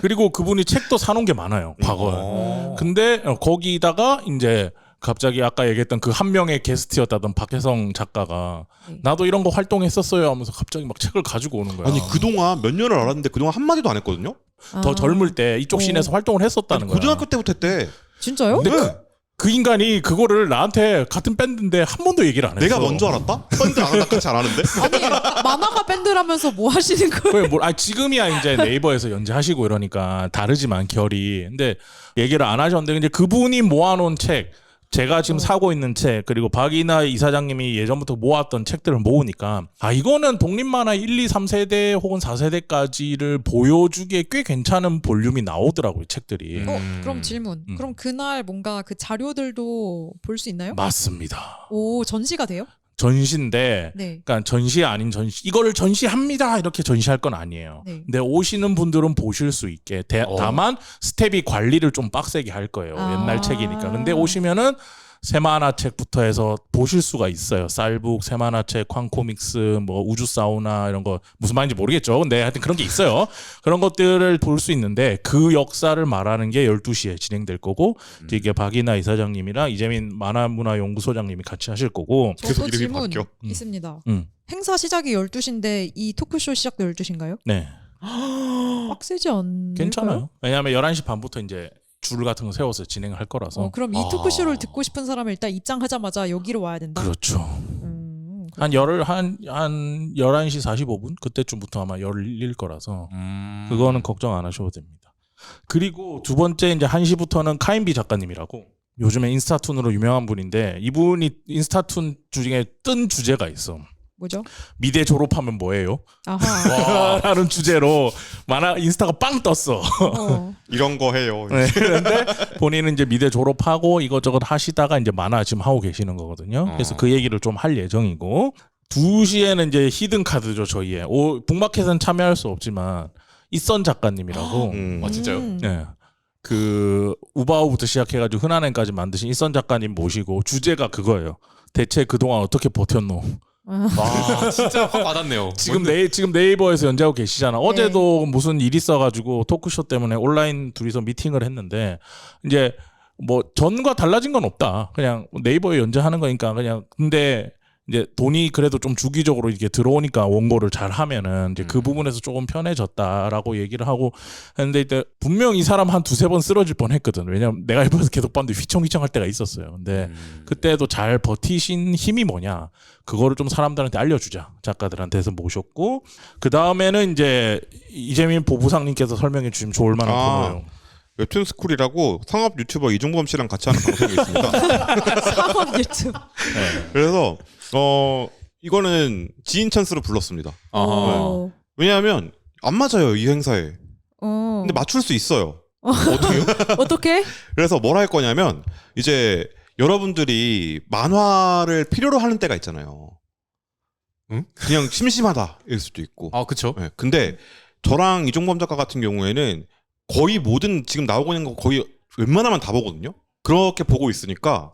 그리고 그분이 책도 사놓은 게 많아요, 과거에. 근데 거기다가 이제 갑자기 아까 얘기했던 그 한 명의 게스트였다던 박혜성 작가가 네. 나도 이런 거 활동했었어요 하면서 갑자기 막 책을 가지고 오는 거야. 아니 그동안 몇 년을 알았는데 그동안 한마디도 안 했거든요. 더 아, 젊을 때 이쪽 씬에서 활동을 했었다는 거야. 고등학교 때부터 했대. 진짜요? 근데 네. 그 인간이 그거를 나한테 같은 밴드인데 한 번도 얘기를 안 했어. 내가 먼저 알았다? 밴드 안 한다 같이 안 하는데? 아니 만화가 밴드라면서 뭐 하시는 거예요? 그게 뭐, 지금이야 이제 네이버에서 연재하시고 이러니까 다르지만 결이. 근데 얘기를 안 하셨는데 이제 그분이 모아놓은 책, 제가 지금 사고 있는 책, 그리고 박이나 이사장님이 예전부터 모았던 책들을 모으니까 이거는 독립만화 1, 2, 3세대 혹은 4세대까지를 보여주기에 꽤 괜찮은 볼륨이 나오더라고요, 책들이. 그럼 질문. 음. 그럼 그날 뭔가 그 자료들도 볼 수 있나요? 맞습니다. 오 전시가 돼요? 전시인데 네. 그러니까 전시 아닌 전시, 이거를 전시합니다 이렇게 전시할 건 아니에요. 네. 근데 오시는 분들은 보실 수 있게 다만 스텝이 관리를 좀 빡세게 할 거예요. 아. 옛날 책이니까. 근데 오시면은 새만화책부터 해서 보실 수가 있어요. 쌀북, 새만화책, 쾅코믹스, 뭐 우주 사우나 이런 거 무슨 말인지 모르겠죠. 근데 하여튼 그런 게 있어요. 그런 것들을 볼 수 있는데 그 역사를 말하는 게 12시에 진행될 거고 이게 박이나 이사장님이랑 이재민 만화문화연구소장님이 같이 하실 거고. 저도 계속 이름이 질문 바뀌어. 있습니다. 음. 행사 시작이 12시인데 이 토크쇼 시작도 12시인가요? 네. 빡세지 않나요? 괜찮아요. 왜냐하면 11시 반부터 이제 줄 같은 거 세워서 진행을 할 거라서. 그럼 이 토크쇼를 듣고 싶은 사람은 일단 입장하자마자 여기로 와야 된다. 그렇죠. 한 11시 45분 그때쯤부터 아마 열릴 거라서 그거는 걱정 안 하셔도 됩니다. 그리고 두 번째 이제 1시부터는 카인비 작가님이라고 요즘에 인스타툰으로 유명한 분인데 이분이 인스타툰 중에 뜬 주제가 있어. 뭐죠? 미대 졸업하면 뭐예요? 아하. 라는 주제로 만화 인스타가 빵 떴어. 이런 거 해요. 네, 그런데 본인은 이제 미대 졸업하고 이것저것 하시다가 이제 만화 지금 하고 계시는 거거든요. 그래서 그 얘기를 좀 할 예정이고 2시에는 이제 히든 카드죠, 저희의. 북마켓은 참여할 수 없지만 이선 작가님이라고. 진짜요? 네. 그 우바우부터 시작해가지고 흔한애까지 만드신 이선 작가님 모시고 주제가 그거예요. 대체 그동안 어떻게 버텼노? 와 진짜 확 와닿네요. 지금 네이버에서 연재하고 계시잖아. 어제도 무슨 일 있어가지고 토크쇼 때문에 온라인 둘이서 미팅을 했는데 이제 뭐 전과 달라진 건 없다. 그냥 네이버에 연재하는 거니까 그냥. 근데 이제 돈이 그래도 좀 주기적으로 이게 들어오니까 원고를 잘 하면은 이제 그 부분에서 조금 편해졌다라고 얘기를 하고 했는데 이때 분명 이 사람 한 두세 번 쓰러질 뻔했거든. 왜냐면 내가 일본에서 계속 봤는데 휘청휘청할 때가 있었어요. 근데 그때도 잘 버티신 힘이 뭐냐 그거를 좀 사람들한테 알려주자 작가들한테서 모셨고 그 다음에는 이제 이재민 보부상님께서 설명해 주시면 좋을 만한 코너예요. 웹툰 스쿨이라고 상업 유튜버 이중범 씨랑 같이 하는 방송이 있습니다. 상업 유튜브. 그래서 이거는 지인 찬스로 불렀습니다. 어. 왜냐하면 안 맞아요 이 행사에. 어. 근데 맞출 수 있어요. 어떻게요? 어떻게? 그래서 뭘 할 거냐면 이제 여러분들이 만화를 필요로 하는 때가 있잖아요. 응? 그냥 심심하다 일 수도 있고. 그쵸. 네, 근데 저랑 이종범 작가 같은 경우에는 거의 모든 지금 나오고 있는 거 거의 웬만하면 다 보거든요. 그렇게 보고 있으니까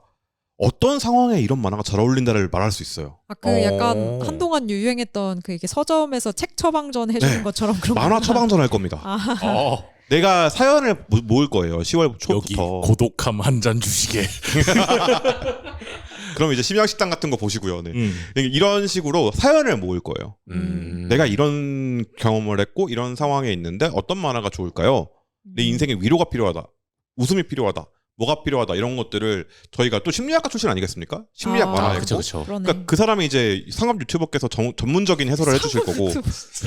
어떤 상황에 이런 만화가 잘 어울린다를 말할 수 있어요. 그 약간 한동안 유행했던 그 이게 서점에서 책 처방전 해주는 네. 것처럼 그런 만화 거구나. 처방전 할 겁니다. 내가 사연을 모을 거예요. 10월 여기 초부터. 고독함 한 잔 주시게. 그럼 이제 심야식당 같은 거 보시고요. 네. 이런 식으로 사연을 모을 거예요. 내가 이런 경험을 했고 이런 상황에 있는데 어떤 만화가 좋을까요? 내 인생에 위로가 필요하다. 웃음이 필요하다. 뭐가 필요하다. 이런 것들을 저희가 또 심리학과 출신 아니겠습니까? 심리학 만화였고. 그쵸. 그러니까 그 사람이 이제 상업 유튜버께서 전문적인 해설을 해주실 거고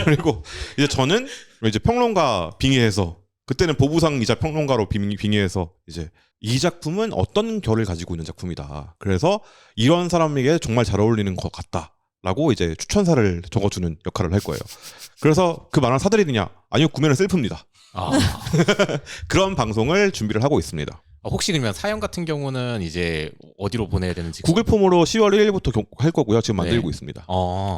그리고 이제 저는 이제 평론가 빙의해서 그때는 보부상이자 평론가로 빙의해서 이제 이 작품은 어떤 결을 가지고 있는 작품이다. 그래서 이런 사람에게 정말 잘 어울리는 것 같다라고 이제 추천사를 적어주는 역할을 할 거예요. 그래서 그 만화 사드리느냐? 아니요, 구매는 셀프입니다. 그런 방송을 준비를 하고 있습니다. 혹시 그러면 사연 같은 경우는 이제 어디로 보내야 되는지 구글 폼으로 10월 1일부터 할 거고요. 지금 만들고 있습니다.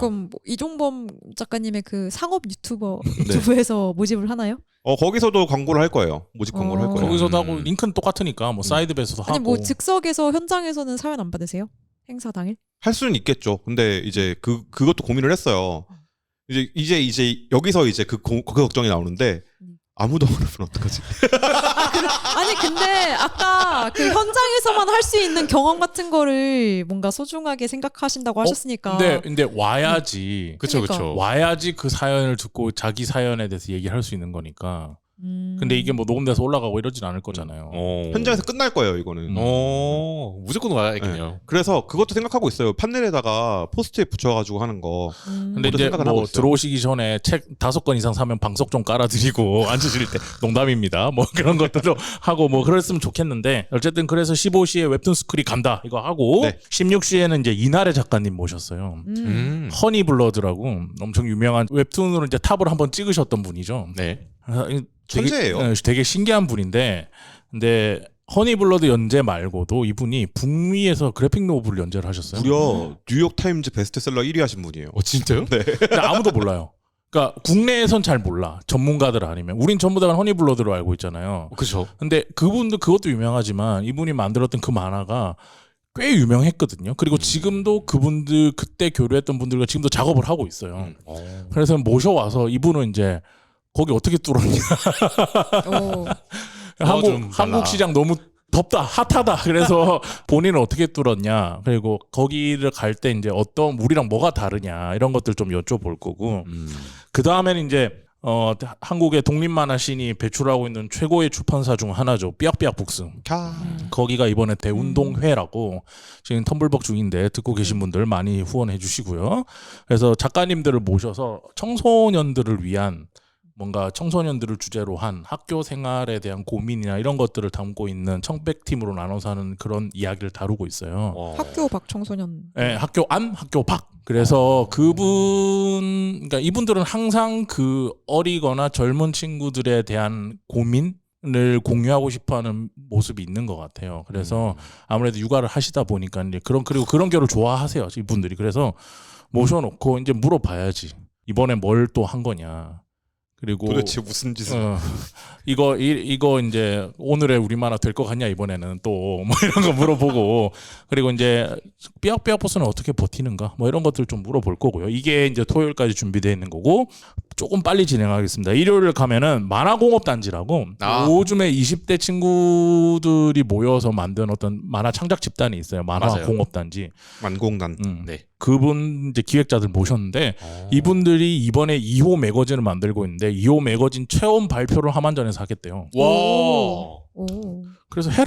그럼 뭐 이종범 작가님의 그 상업 유튜브에서 모집을 하나요? 거기서도 광고를 할 거예요. 모집 광고를 할 거예요. 거기서도 하고 링크는 똑같으니까 뭐 사이드베이스도 하고. 아니 뭐 즉석에서 현장에서는 사연 안 받으세요? 행사 당일? 할 수는 있겠죠. 근데 이제 그것도 고민을 했어요. 이제 여기서 이제 그 걱정이 나오는데 아무도 모르면 어떡하지? 아니 근데 아까 그 현장에서만 할 수 있는 경험 같은 거를 뭔가 소중하게 생각하신다고 하셨으니까. 근데 와야지. 그쵸 그러니까. 그쵸. 와야지 그 사연을 듣고 자기 사연에 대해서 얘기할 수 있는 거니까. 근데 이게 뭐 녹음돼서 올라가고 이러진 않을 거잖아요. 현장에서 끝날 거예요, 이거는. 무조건 와야겠네요. 그래서 그것도 생각하고 있어요. 판넬에다가 포스트잇 붙여가지고 하는 거. 근데 그것도 이제 생각은 하고 뭐 있어요. 들어오시기 전에 책 5권 이상 사면 방석 좀 깔아드리고 앉으실 때 농담입니다. 뭐 그런 것들도 하고 뭐 그랬으면 좋겠는데 어쨌든 그래서 15시에 웹툰 스쿨이 간다 이거 하고 네. 16시에는 이제 이나래 작가님 모셨어요. 허니블러드라고 엄청 유명한 웹툰으로 이제 탑을 한번 찍으셨던 분이죠. 네. 천재예요. 되게 신기한 분인데 근데 허니블러드 연재 말고도 이분이 북미에서 그래픽 노블 연재를 하셨어요. 무려 뉴욕 타임즈 베스트셀러 1위 하신 분이에요. 진짜요? 네. 근데 아무도 몰라요. 그러니까 국내에선 잘 몰라. 전문가들 아니면. 우린 전부 다 허니블러드로 알고 있잖아요. 그쵸. 근데 그분도 그것도 유명하지만 이분이 만들었던 그 만화가 꽤 유명했거든요. 그리고 지금도 그분들 그때 교류했던 분들과 지금도 작업을 하고 있어요. 그래서 모셔와서 이분은 이제 거기 어떻게 뚫었냐. 오. 좀 달라. 한국 시장 너무 덥다, 핫하다. 그래서 본인은 어떻게 뚫었냐. 그리고 거기를 갈 때 이제 어떤 우리랑 뭐가 다르냐 이런 것들 좀 여쭤볼 거고. 그 다음에는 이제 한국의 독립만화 씬이 배출하고 있는 최고의 출판사 중 하나죠. 삐약삐약 북스. 거기가 이번에 대운동회라고 지금 텀블벅 중인데 듣고 계신 분들 많이 후원해 주시고요. 그래서 작가님들을 모셔서 청소년들을 위한 뭔가 청소년들을 주제로 한 학교 생활에 대한 고민이나 이런 것들을 담고 있는 청백팀으로 나눠서 하는 그런 이야기를 다루고 있어요. 학교 박 청소년. 네, 학교 안, 학교 밖. 그래서 그러니까 이분들은 항상 그 어리거나 젊은 친구들에 대한 고민을 공유하고 싶어하는 모습이 있는 것 같아요. 그래서 아무래도 육아를 하시다 보니까 이제 그리고 그런 결을 좋아하세요, 이분들이. 그래서 모셔놓고 이제 물어봐야지. 이번에 뭘 또 한 거냐. 그리고 도대체 무슨 짓을? 이거 이제 오늘의 우리만화 될 것 같냐 이번에는 또 뭐 이런 거 물어보고 그리고 이제 삐약삐약 버스는 어떻게 버티는가 뭐 이런 것들 좀 물어볼 거고요. 이게 이제 토요일까지 준비되어 있는 거고 조금 빨리 진행하겠습니다. 일요일 가면은 만화공업단지라고 요즘에 20대 친구들이 모여서 만든 어떤 만화 창작 집단이 있어요. 만화공업단지. 만공단. 네. 그분 이제 기획자들 모셨는데 이분들이 이번에 2호 매거진을 만들고 있는데 2호 매거진 체험 발표를 하만전에서 하겠대요. 와. 오. 그래서 해라.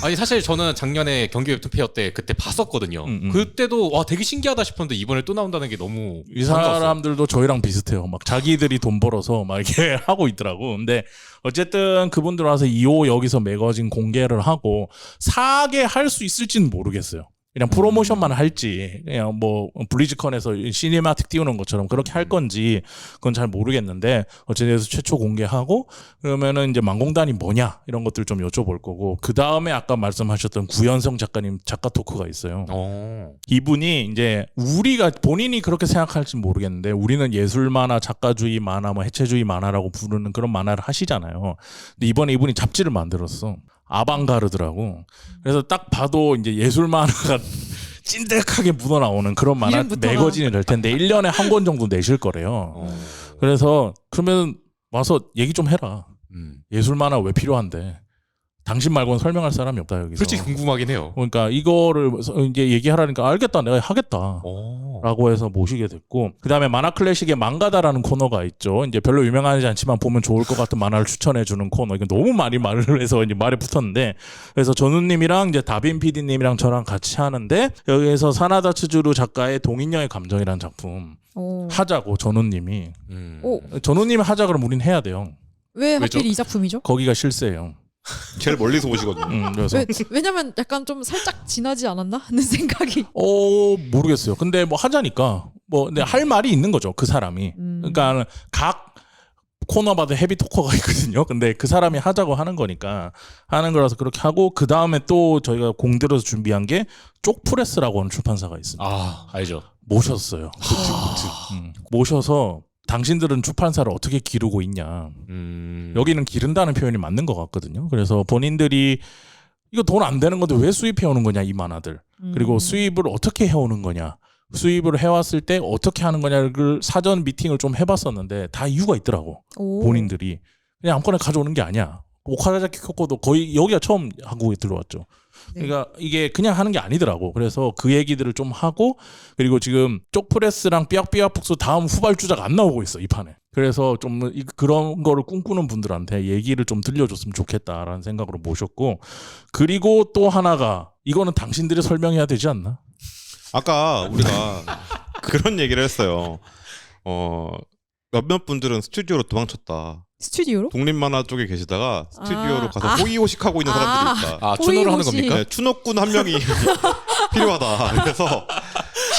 아니 사실 저는 작년에 경기 웹툰 페어 때 그때 봤었거든요. 그때도 와 되게 신기하다 싶었는데 이번에 또 나온다는 게 너무 이 반가웠어요. 사람들도 저희랑 비슷해요. 막 자기들이 돈 벌어서 막 이렇게 하고 있더라고. 근데 어쨌든 그분들 와서 2호 여기서 매거진 공개를 하고 사게 할 수 있을지는 모르겠어요. 그냥 프로모션만 할지 그냥 뭐 블리즈컨에서 시네마틱 띄우는 것처럼 그렇게 할 건지 그건 잘 모르겠는데 어쨌든 최초 공개하고 그러면은 이제 만공단이 뭐냐 이런 것들 좀 여쭤볼 거고 그 다음에 아까 말씀하셨던 구현성 작가님 작가 토크가 있어요. 이분이 이제 우리가 본인이 그렇게 생각할지 모르겠는데 우리는 예술 만화, 작가주의 만화, 뭐 해체주의 만화라고 부르는 그런 만화를 하시잖아요. 근데 이번에 이분이 잡지를 만들었어. 아방가르드라고. 그래서 딱 봐도 이제 예술 만화가 찐득하게 묻어나오는 그런 만화 이름부터가. 매거진이 될 텐데 1년에 한 권 정도 내실 거래요. 그래서 그러면 와서 얘기 좀 해라. 예술 만화 왜 필요한데. 당신 말고는 설명할 사람이 없다 여기서. 솔직히 궁금하긴 해요. 그러니까 이거를 이제 얘기하라니까 알겠다 내가 하겠다. 라고 해서 모시게 됐고 그다음에 만화 클래식의 망가다라는 코너가 있죠. 이제 별로 유명하지 않지만 보면 좋을 것 같은 만화를 추천해 주는 코너. 이거 너무 많이 말을 해서 이제 말에 붙었는데 그래서 전우님이랑 이제 다빈 PD님이랑 저랑 같이 하는데 여기에서 사나다 츠주루 작가의 동인녀의 감정이라는 작품 오. 하자고 전우님이 오. 전우님이 하자 그러면 우린 해야 돼요. 왜 왜죠? 하필 이 작품이죠? 거기가 실세예요. 제일 멀리서 오시거든요. 그래서 왜냐면 약간 좀 살짝 지나지 않았나 하는 생각이. 모르겠어요. 근데 뭐 하자니까 뭐 근데 할 말이 있는 거죠. 그 사람이. 그러니까 각 코너마다 헤비 토커가 있거든요. 근데 그 사람이 하자고 하는 거니까 하는 거라서 그렇게 하고 그 다음에 또 저희가 공들여서 준비한 게 쪽프레스라고 하는 출판사가 있습니다. 아 알죠. 모셨어요. 모셔서 당신들은 출판사를 어떻게 기르고 있냐. 여기는 기른다는 표현이 맞는 것 같거든요. 그래서 본인들이 이거 돈 안 되는 건데 왜 수입해 오는 거냐 이 만화들. 그리고 수입을 어떻게 해오는 거냐. 수입을 해왔을 때 어떻게 하는 거냐를 사전 미팅을 좀 해봤었는데 다 이유가 있더라고. 오. 본인들이 그냥 아무거나 가져오는 게 아니야. 오카자키 쿄코도 거의 여기가 처음 한국에 들어왔죠. 네. 그러니까 이게 그냥 하는 게 아니더라고. 그래서 그 얘기들을 좀 하고, 그리고 지금 쪽프레스랑 삐약삐약북스 다음 후발주자가 안 나오고 있어 이 판에. 그래서 좀 그런 거를 꿈꾸는 분들한테 얘기를 좀 들려줬으면 좋겠다라는 생각으로 모셨고, 그리고 또 하나가 이거는 당신들이 설명해야 되지 않나? 아까 우리가 그런 얘기를 했어요. 몇몇 분들은 스튜디오로 도망쳤다. 스튜디오로? 독립만화 쪽에 계시다가 스튜디오로 아, 가서 아. 호의호식하고 있는 사람들이 있다. 아, 추노를 하는 호의호식. 겁니까? 네, 추노꾼 한 명이 필요하다. 그래서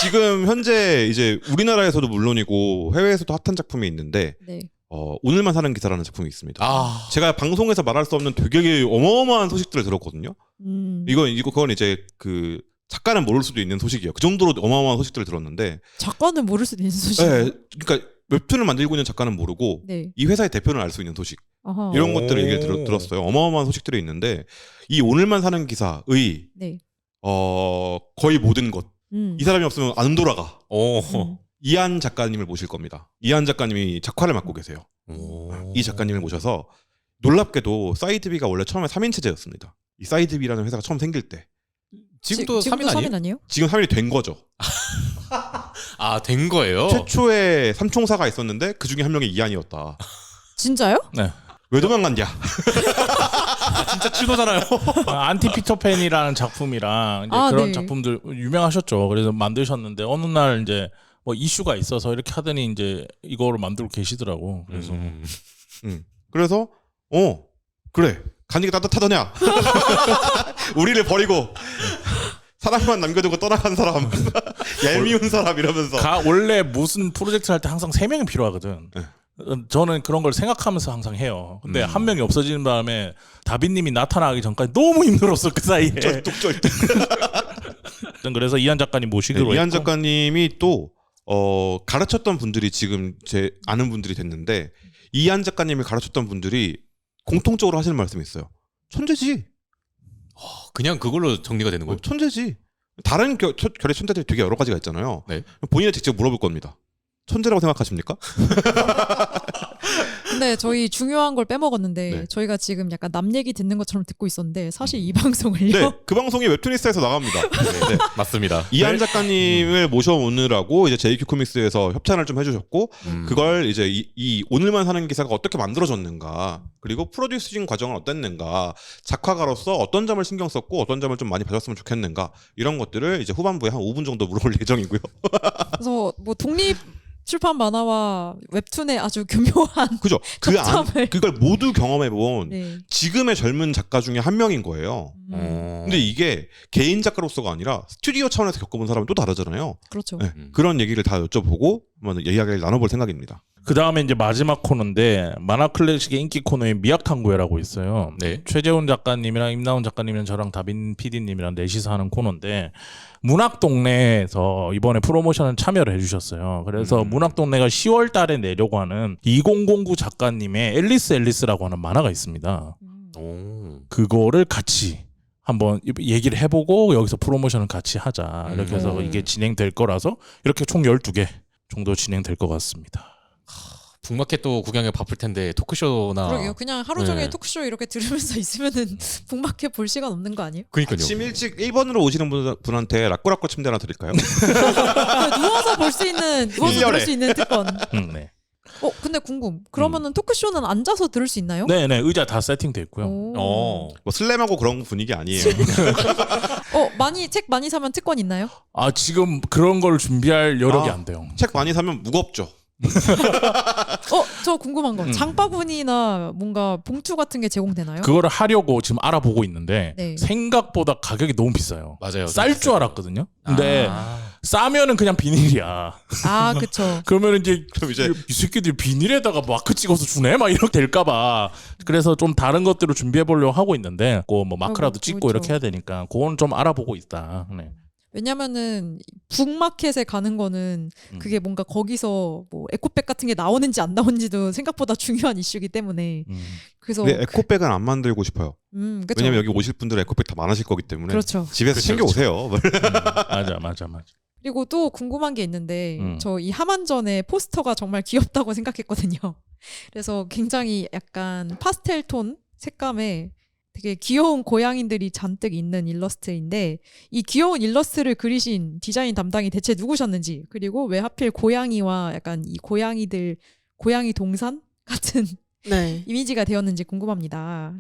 지금 현재 이제 우리나라에서도 물론이고 해외에서도 핫한 작품이 있는데 네. 오늘만 사는 기사라는 작품이 있습니다. 아, 제가 방송에서 말할 수 없는 되게 어마어마한 소식들을 들었거든요. 그건 이제 그 작가는 모를 수도 있는 소식이에요. 그 정도로 어마어마한 소식들을 들었는데, 작가는 모를 수도 있는 소식. 네, 그러니까 웹툰을 만들고 있는 작가는 모르고 네. 이 회사의 대표는 알 수 있는 소식, 아하. 이런 오. 것들을 얘기를 들었어요. 어마어마한 소식들이 있는데 이 오늘만 사는 기사의 네. 거의 모든 것, 음. 이 사람이 없으면 안 돌아가. 음. 이한 작가님을 모실 겁니다. 이한 작가님이 작화를 맡고 계세요. 오. 이 작가님을 모셔서 놀랍게도 사이드비가 원래 처음에 3인 체제였습니다. 이 사이드비라는 회사가 처음 생길 때. 지금도 3인 지금도 아니에요? 3인 아니에요? 지금 3인이 된 거죠. 아, 된 거예요? 최초에 삼총사가 있었는데 그 중에 한 명이 이한이었다. 진짜요? 네. 왜 도망갔냐? 진짜 추노잖아요. 안티 피터팬이라는 작품이랑 이제 아, 그런 네. 작품들 유명하셨죠. 그래서 만드셨는데 어느 날 이제 뭐 이슈가 있어서 이렇게 하더니 이제 이거를 만들고 계시더라고. 그래서 그래서 그래 간이가 따뜻하더냐? 우리를 버리고 사람만 남겨두고 떠나간 사람, 얄미운 사람 이러면서. 원래 무슨 프로젝트 할 때 항상 3명이 필요하거든. 네. 저는 그런 걸 생각하면서 항상 해요. 근데 한 명이 없어지는 바람에 다빈님이 나타나기 전까지 너무 힘들었어 그 사이에. 쩔뚝쩔뚝. 그래서 이한 작가님 모시기로 네, 이한 했고. 작가님이 또 가르쳤던 분들이 지금 제 아는 분들이 됐는데, 이한 작가님이 가르쳤던 분들이 공통적으로 하시는 말씀이 있어요. 천재지. 그냥 그걸로 정리가 되는 거예요? 천재지. 다른 결의 천재들이 되게 여러 가지가 있잖아요. 네. 본인이 직접 물어볼 겁니다. 천재라고 생각하십니까? 근데 저희 중요한 걸 빼먹었는데 네. 저희가 지금 약간 남 얘기 듣는 것처럼 듣고 있었는데 사실 이 방송을요. 네, 그 방송이 웹툰리스트에서 나갑니다. 네. 맞습니다. 이한 작가님을 모셔오느라고 이제 JQ 코믹스에서 협찬을 좀 해주셨고, 그걸 이제 이 오늘만 사는 기사가 어떻게 만들어졌는가, 그리고 프로듀싱 과정은 어땠는가, 작화가로서 어떤 점을 신경 썼고 어떤 점을 좀 많이 봐줬으면 좋겠는가, 이런 것들을 이제 후반부에 한 5분 정도 물어볼 예정이고요. 그래서 뭐 독립 출판 만화와 웹툰의 아주 교묘한 그죠? 접점을. 그걸 모두 경험해본 네. 지금의 젊은 작가 중에 한 명인 거예요. 근데 이게 개인 작가로서가 아니라 스튜디오 차원에서 겪어본 사람은 또 다르잖아요. 그렇죠. 네, 그런 얘기를 다 여쭤보고 한번 이야기를 나눠볼 생각입니다. 그 다음에 이제 마지막 코너인데 만화 클래식의 인기 코너에 미약탐구회라고 있어요. 네. 최재훈 작가님이랑 임나훈 작가님이랑 저랑 다빈 PD님이랑 넷이서 하는 코너인데 문학동네에서 이번에 프로모션을 참여를 해주셨어요. 그래서 문학동네가 10월 달에 내려고 하는 2009 작가님의 앨리스라고 하는 만화가 있습니다. 오. 그거를 같이 한번 얘기를 해보고 여기서 프로모션을 같이 하자. 이렇게 해서 이게 진행될 거라서 이렇게 총 12개 정도 진행될 것 같습니다. 북마켓도 구경해 바쁠 텐데 토크쇼나. 그러게요. 그냥 하루 종일 네. 토크쇼 이렇게 들으면서 있으면은 북마켓 볼 시간 없는 거 아니에요? 그러니까요. 아침 일찍 1번으로 오시는 분한테 라꾸라꾸 침대 하나 드릴까요? 누워서 볼 수 있는 누워서 들을 수 있는 특권. 네. 근데 궁금. 그러면은 토크쇼는 앉아서 들을 수 있나요? 네네 의자 다 세팅돼 있고요. 오. 뭐 슬램하고 그런 분위기 아니에요. 책 많이 사면 특권 있나요? 아 지금 그런 걸 준비할 여력이 아. 안 돼요. 책 많이 사면 무겁죠. 저 궁금한 거. 장바구니나 뭔가 봉투 같은 게 제공되나요? 그거를 하려고 지금 알아보고 있는데 네. 생각보다 가격이 너무 비싸요. 맞아요. 쌀 줄 알았거든요. 근데 아. 싸면은 그냥 비닐이야. 아, 그쵸. 그러면 이제 그럼 이제 이 새끼들 비닐에다가 마크 찍어서 주네 막 이렇게 될까봐. 그래서 좀 다른 것들을 준비해 보려고 하고 있는데, 뭐 마크라도 찍고 그렇죠. 이렇게 해야 되니까 그건 좀 알아보고 있다. 네. 왜냐면은 북마켓에 가는 거는 그게 뭔가 거기서 뭐 에코백 같은 게 나오는지 안 나오는지도 생각보다 중요한 이슈이기 때문에 그래서 근데 에코백은 안 만들고 싶어요. 그쵸. 왜냐면 여기 오실 분들 에코백 다 많으실 거기 때문에 그렇죠. 집에서 챙겨 오세요. 맞아. 그리고 또 궁금한 게 있는데 저 이 하만전의 포스터가 정말 귀엽다고 생각했거든요. 그래서 굉장히 약간 파스텔 톤 색감에 되게 귀여운 고양이들이 잔뜩 있는 일러스트인데 이 귀여운 일러스트를 그리신 디자인 담당이 대체 누구셨는지, 그리고 왜 하필 고양이와 약간 이 고양이 동산 같은 네. 이미지가 되었는지 궁금합니다.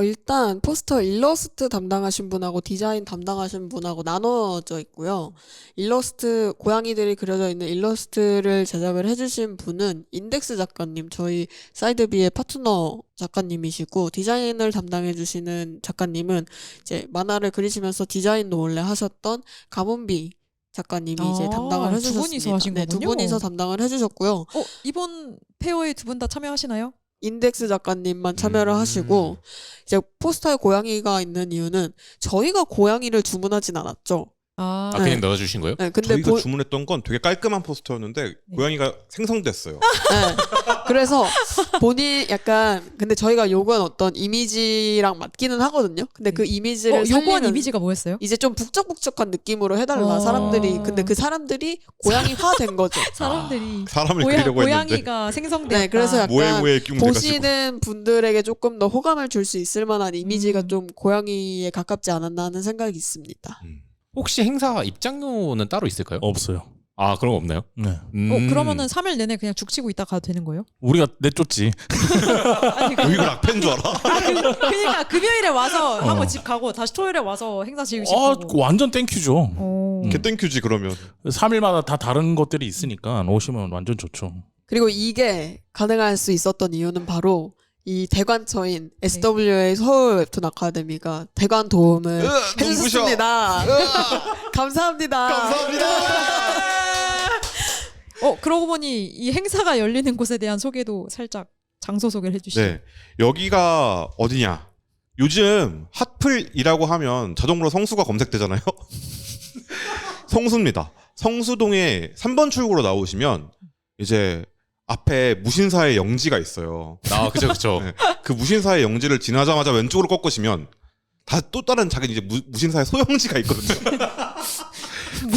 일단 포스터 일러스트 담당하신 분하고 디자인 담당하신 분하고 나눠져 있고요. 일러스트, 고양이들이 그려져 있는 일러스트를 제작을 해주신 분은 인덱스 작가님, 저희 사이드비의 파트너 작가님이시고, 디자인을 담당해주시는 작가님은 이제 만화를 그리시면서 디자인도 원래 하셨던 가문비 작가님이 이제 담당을 해주셨습니다. 두 분이서 하신 네, 두 거군요. 분이서 담당을 해주셨고요. 이번 페어에 두 분 다 참여하시나요? 인덱스 작가님만 참여를 하시고, 이제 포스터에 고양이가 있는 이유는 저희가 고양이를 주문하진 않았죠. 아, 그냥 넣어주신 거예요? 네, 근데 저희가 주문했던 건 되게 깔끔한 포스터였는데 고양이가 생성됐어요. 네. 그래서 근데 저희가 요건 어떤 이미지랑 맞기는 하거든요. 근데 그 이미지를 요구한 살리는 이미지가 뭐였어요? 이제 좀 북적북적한 느낌으로 해달라 사람들이. 근데 그 사람들이 고양이화 된 거죠. 사람들이 사람을 그리려고 했는데 고양이가 생성됐다. 네, 그래서 약간 모에모에 끼면 돼가지고. 보시는 분들에게 조금 더 호감을 줄 수 있을 만한 이미지가 좀 고양이에 가깝지 않았나 하는 생각이 있습니다. 혹시 행사 입장료는 따로 있을까요? 없어요. 아, 그런 거 없나요? 네. 그러면은 3일 내내 그냥 죽치고 있다 가도 되는 거예요? 우리가 내쫓지. 아니, 여기가 락팬 줄 알아? 그러니까 금요일에 와서 하고 집 가고 다시 토요일에 와서 행사 즐기시고. 완전 땡큐죠. 개땡큐지 그러면. 3일마다 다 다른 것들이 있으니까 오시면 완전 좋죠. 그리고 이게 가능할 수 있었던 이유는 바로 이 대관처인 SWA 서울 웹툰 아카데미가 대관 도움을 해주셨습니다. 감사합니다. 감사합니다. 그러고 보니 이 행사가 열리는 곳에 대한 소개도 살짝 장소 소개를 해주시죠. 네, 여기가 어디냐? 요즘 핫플이라고 하면 자동으로 성수가 검색되잖아요. 성수입니다. 성수동에 3번 출구로 나오시면 이제 앞에 무신사의 영지가 있어요. 아, 그쵸. 네, 그 무신사의 영지를 지나자마자 왼쪽으로 꺾으시면 또 다른 작은 이제 무신사의 소영지가 있거든요.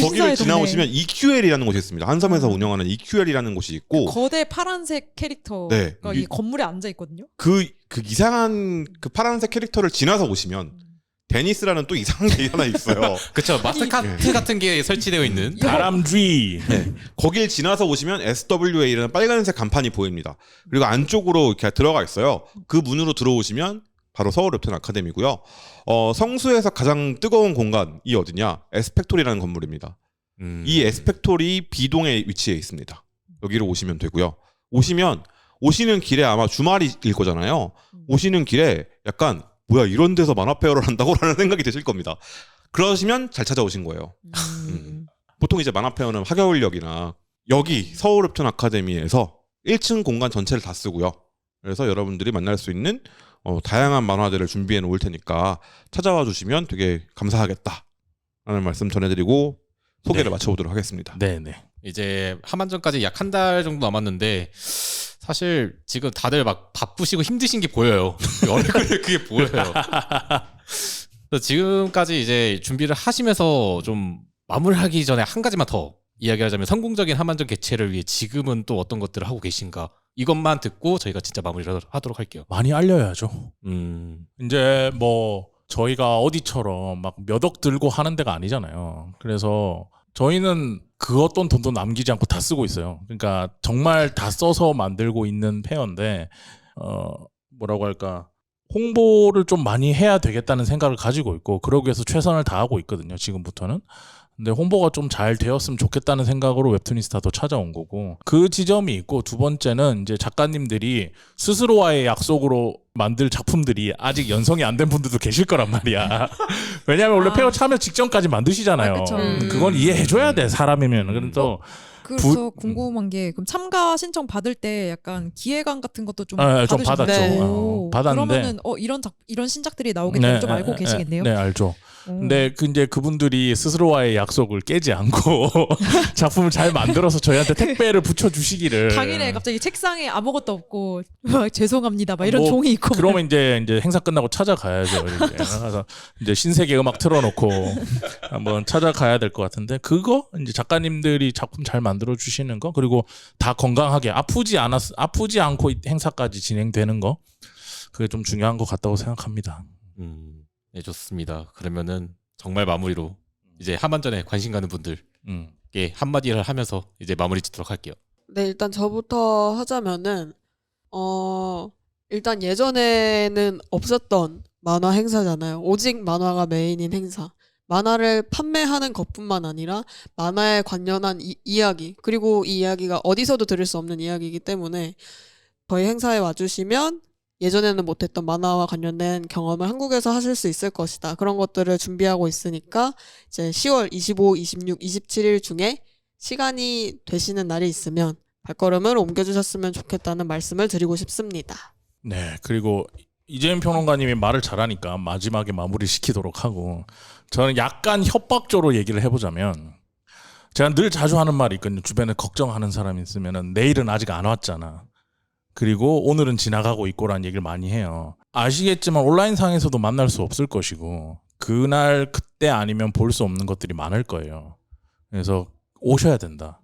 거기를 지나오시면 EQL이라는 곳이 있습니다. 한섬에서 운영하는 EQL이라는 곳이 있고, 거대 파란색 캐릭터가 네. 이 건물에 앉아 있거든요. 그 이상한 그 파란색 캐릭터를 지나서 오시면 데니스라는 또 이상한 게 하나 있어요. 그쵸. 마스카트 같은 게 설치되어 있는. 다람쥐. 네. 거길 지나서 오시면 SWA라는 빨간색 간판이 보입니다. 그리고 안쪽으로 이렇게 들어가 있어요. 그 문으로 들어오시면 바로 서울 웹툰 아카데미고요. 성수에서 가장 뜨거운 공간이 어디냐? 에스펙토리라는 건물입니다. 이 에스펙토리 B동에 위치해 있습니다. 여기로 오시면 되고요. 오시는 길에 아마 주말일 거잖아요. 오시는 길에 약간 뭐야 이런 데서 만화 페어를 한다고? 라는 생각이 드실 겁니다. 그러시면 잘 찾아오신 거예요. 보통 이제 만화 페어는 화겨울역이나 여기 서울 웹툰 아카데미에서 1층 공간 전체를 다 쓰고요. 그래서 여러분들이 만날 수 있는 다양한 만화들을 준비해 놓을 테니까 찾아와 주시면 되게 감사하겠다 라는 말씀 전해드리고 소개를 마쳐보도록 하겠습니다. 네네. 이제 하만전까지 약 한 달 정도 남았는데 사실 지금 다들 막 바쁘시고 힘드신 게 보여요. 얼굴에 그게 보여요. 그래서 지금까지 이제 준비를 하시면서 좀 마무리하기 전에 한 가지만 더 이야기하자면 성공적인 하만전 개최를 위해 지금은 또 어떤 것들을 하고 계신가, 이것만 듣고 저희가 진짜 마무리를 하도록 할게요. 많이 알려야죠. 음. 이제 뭐 저희가 어디처럼 막 몇 억 들고 하는 데가 아니잖아요. 그래서 저희는 그 어떤 돈도 남기지 않고 다 쓰고 있어요. 그러니까 정말 다 써서 만들고 있는 페어인데 뭐라고 할까, 홍보를 좀 많이 해야 되겠다는 생각을 가지고 있고, 그러기 위해서 최선을 다하고 있거든요, 지금부터는. 근데 홍보가 좀 잘 되었으면 좋겠다는 생각으로 웹툰이스타도 찾아온 거고, 그 지점이 있고, 두 번째는 이제 작가님들이 스스로와의 약속으로 만들 작품들이 아직 연성이 안 된 분들도 계실 거란 말이야. 왜냐하면 원래 페어 참여 직전까지 만드시잖아요. 그쵸. 그건 이해해줘야 돼, 사람이면. 그래서 그래서 궁금한 게, 그럼 참가 신청 받을 때 약간 기획안 같은 것도 좀 좀 받으셨나요? 받았죠. 네. 받았는데 그러면은 이런 신작들이 나오겠다는 좀 알고 계시겠네요. 네, 알죠. 근데 이제 그분들이 스스로와의 약속을 깨지 않고 작품을 잘 만들어서 저희한테 택배를 붙여주시기를. 당일에 갑자기 책상에 아무것도 없고 막 죄송합니다 막 이런 뭐, 종이 있고 그러면 이제 행사 끝나고 찾아가야죠. 이제. 그래서 이제 신세계 음악 틀어놓고 한번 찾아가야 될 것 같은데 그거 이제 작가님들이 작품 잘 만들어 주시는 거 그리고 다 건강하게 아프지 않고 이 행사까지 진행되는 거 그게 좀 중요한 것 같다고 생각합니다. 네, 좋습니다. 그러면은 정말 마무리로 이제 하반전에 관심 가는 분들께 한마디를 하면서 이제 마무리 짓도록 할게요. 네, 일단 저부터 하자면은 일단 예전에는 없었던 만화 행사잖아요. 오직 만화가 메인인 행사. 만화를 판매하는 것뿐만 아니라 만화에 관련한 이야기 그리고 이 이야기가 어디서도 들을 수 없는 이야기이기 때문에 저희 행사에 와주시면 예전에는 못했던 만화와 관련된 경험을 한국에서 하실 수 있을 것이다. 그런 것들을 준비하고 있으니까 이제 10월 25, 26, 27일 중에 시간이 되시는 날이 있으면 발걸음을 옮겨주셨으면 좋겠다는 말씀을 드리고 싶습니다. 네, 그리고 이재민 평론가님이 말을 잘하니까 마지막에 마무리 시키도록 하고 저는 약간 협박조로 얘기를 해보자면 제가 늘 자주 하는 말이 있거든요. 주변에 걱정하는 사람이 있으면은 내일은 아직 안 왔잖아. 그리고 오늘은 지나가고 있고라는 얘기를 많이 해요. 아시겠지만 온라인상에서도 만날 수 없을 것이고 그날 그때 아니면 볼 수 없는 것들이 많을 거예요. 그래서 오셔야 된다.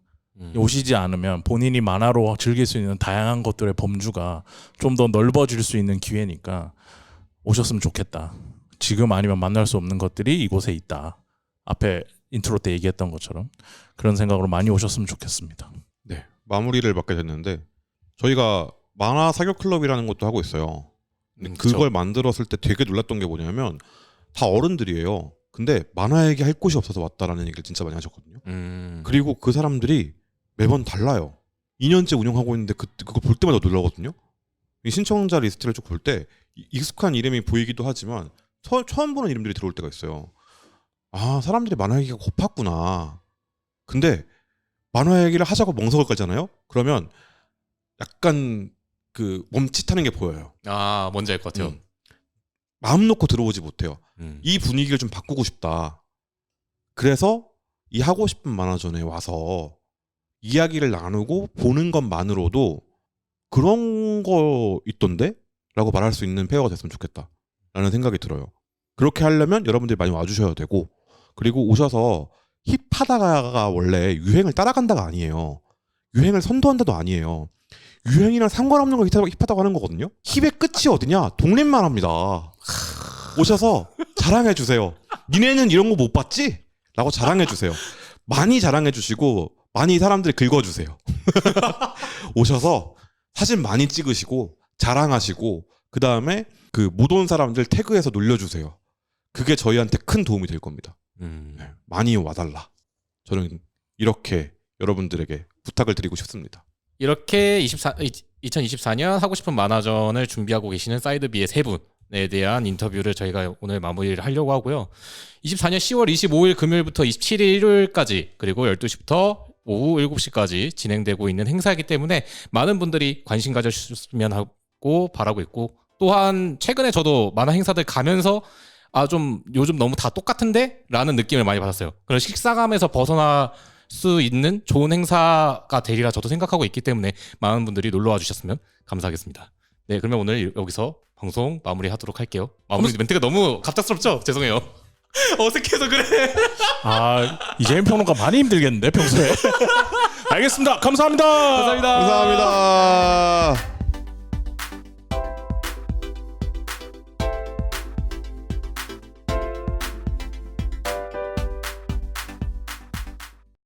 오시지 않으면 본인이 만화로 즐길 수 있는 다양한 것들의 범주가 좀 더 넓어질 수 있는 기회니까 오셨으면 좋겠다. 지금 아니면 만날 수 없는 것들이 이곳에 있다. 앞에 인트로 때 얘기했던 것처럼 그런 생각으로 많이 오셨으면 좋겠습니다. 네, 마무리를 맡게 됐는데 저희가 만화 사교 클럽이라는 것도 하고 있어요. 근데 그걸 만들었을 때 되게 놀랐던 게 뭐냐면 다 어른들이에요. 근데 만화 얘기 할 곳이 없어서 왔다라는 얘기를 진짜 많이 하셨거든요. 그리고 그 사람들이 매번 달라요. 2년째 운영하고 있는데 그거 볼 때마다 놀라거든요. 이 신청자 리스트를 쭉 볼 때 익숙한 이름이 보이기도 하지만 처음 보는 이름들이 들어올 때가 있어요. 아, 사람들이 만화 얘기가 고팠구나. 근데 만화 얘기를 하자고 멍석을 깔잖아요. 그러면 약간 그 멈칫하는 게 보여요. 아, 뭔지 알 것 같아요. 마음 놓고 들어오지 못해요. 이 분위기를 좀 바꾸고 싶다. 그래서 이 하고 싶은 만화전에 와서 이야기를 나누고 보는 것만으로도 그런 거 있던데? 라고 말할 수 있는 페어가 됐으면 좋겠다 라는 생각이 들어요. 그렇게 하려면 여러분들이 많이 와주셔야 되고 그리고 오셔서 힙하다가 원래 유행을 따라간다가 아니에요. 유행을 선도한다도 아니에요. 유행이랑 상관없는 걸 힙하다고 하는 거거든요. 힙의 끝이 어디냐? 독립만 합니다. 오셔서 자랑해주세요. 니네는 이런 거 못 봤지? 라고 자랑해주세요. 많이 자랑해주시고 많이 사람들이 긁어주세요. 오셔서 사진 많이 찍으시고 자랑하시고 그 다음에 그 못 온 사람들 태그해서 놀려주세요. 그게 저희한테 큰 도움이 될 겁니다. 네, 많이 와달라. 저는 이렇게 여러분들에게 부탁을 드리고 싶습니다. 이렇게 2024년 하고 싶은 만화전을 준비하고 계시는 사이드비의 세 분에 대한 인터뷰를 저희가 오늘 마무리를 하려고 하고요. 24년 10월 25일 금요일부터 27일 일요일까지 그리고 12시부터 오후 7시까지 진행되고 있는 행사이기 때문에 많은 분들이 관심 가져주셨으면 하고 바라고 있고 또한 최근에 저도 만화 행사들 가면서 좀 요즘 너무 다 똑같은데? 라는 느낌을 많이 받았어요. 그런 식상함에서 벗어날 수 있는 좋은 행사가 되리라 저도 생각하고 있기 때문에 많은 분들이 놀러와 주셨으면 감사하겠습니다. 네, 그러면 오늘 여기서 방송 마무리하도록 할게요. 마무리 멘트가 너무 갑작스럽죠? 죄송해요. 어색해서 그래. 이재민 평론가 많이 힘들겠는데 평소에. 알겠습니다. 감사합니다. 감사합니다. 감사합니다.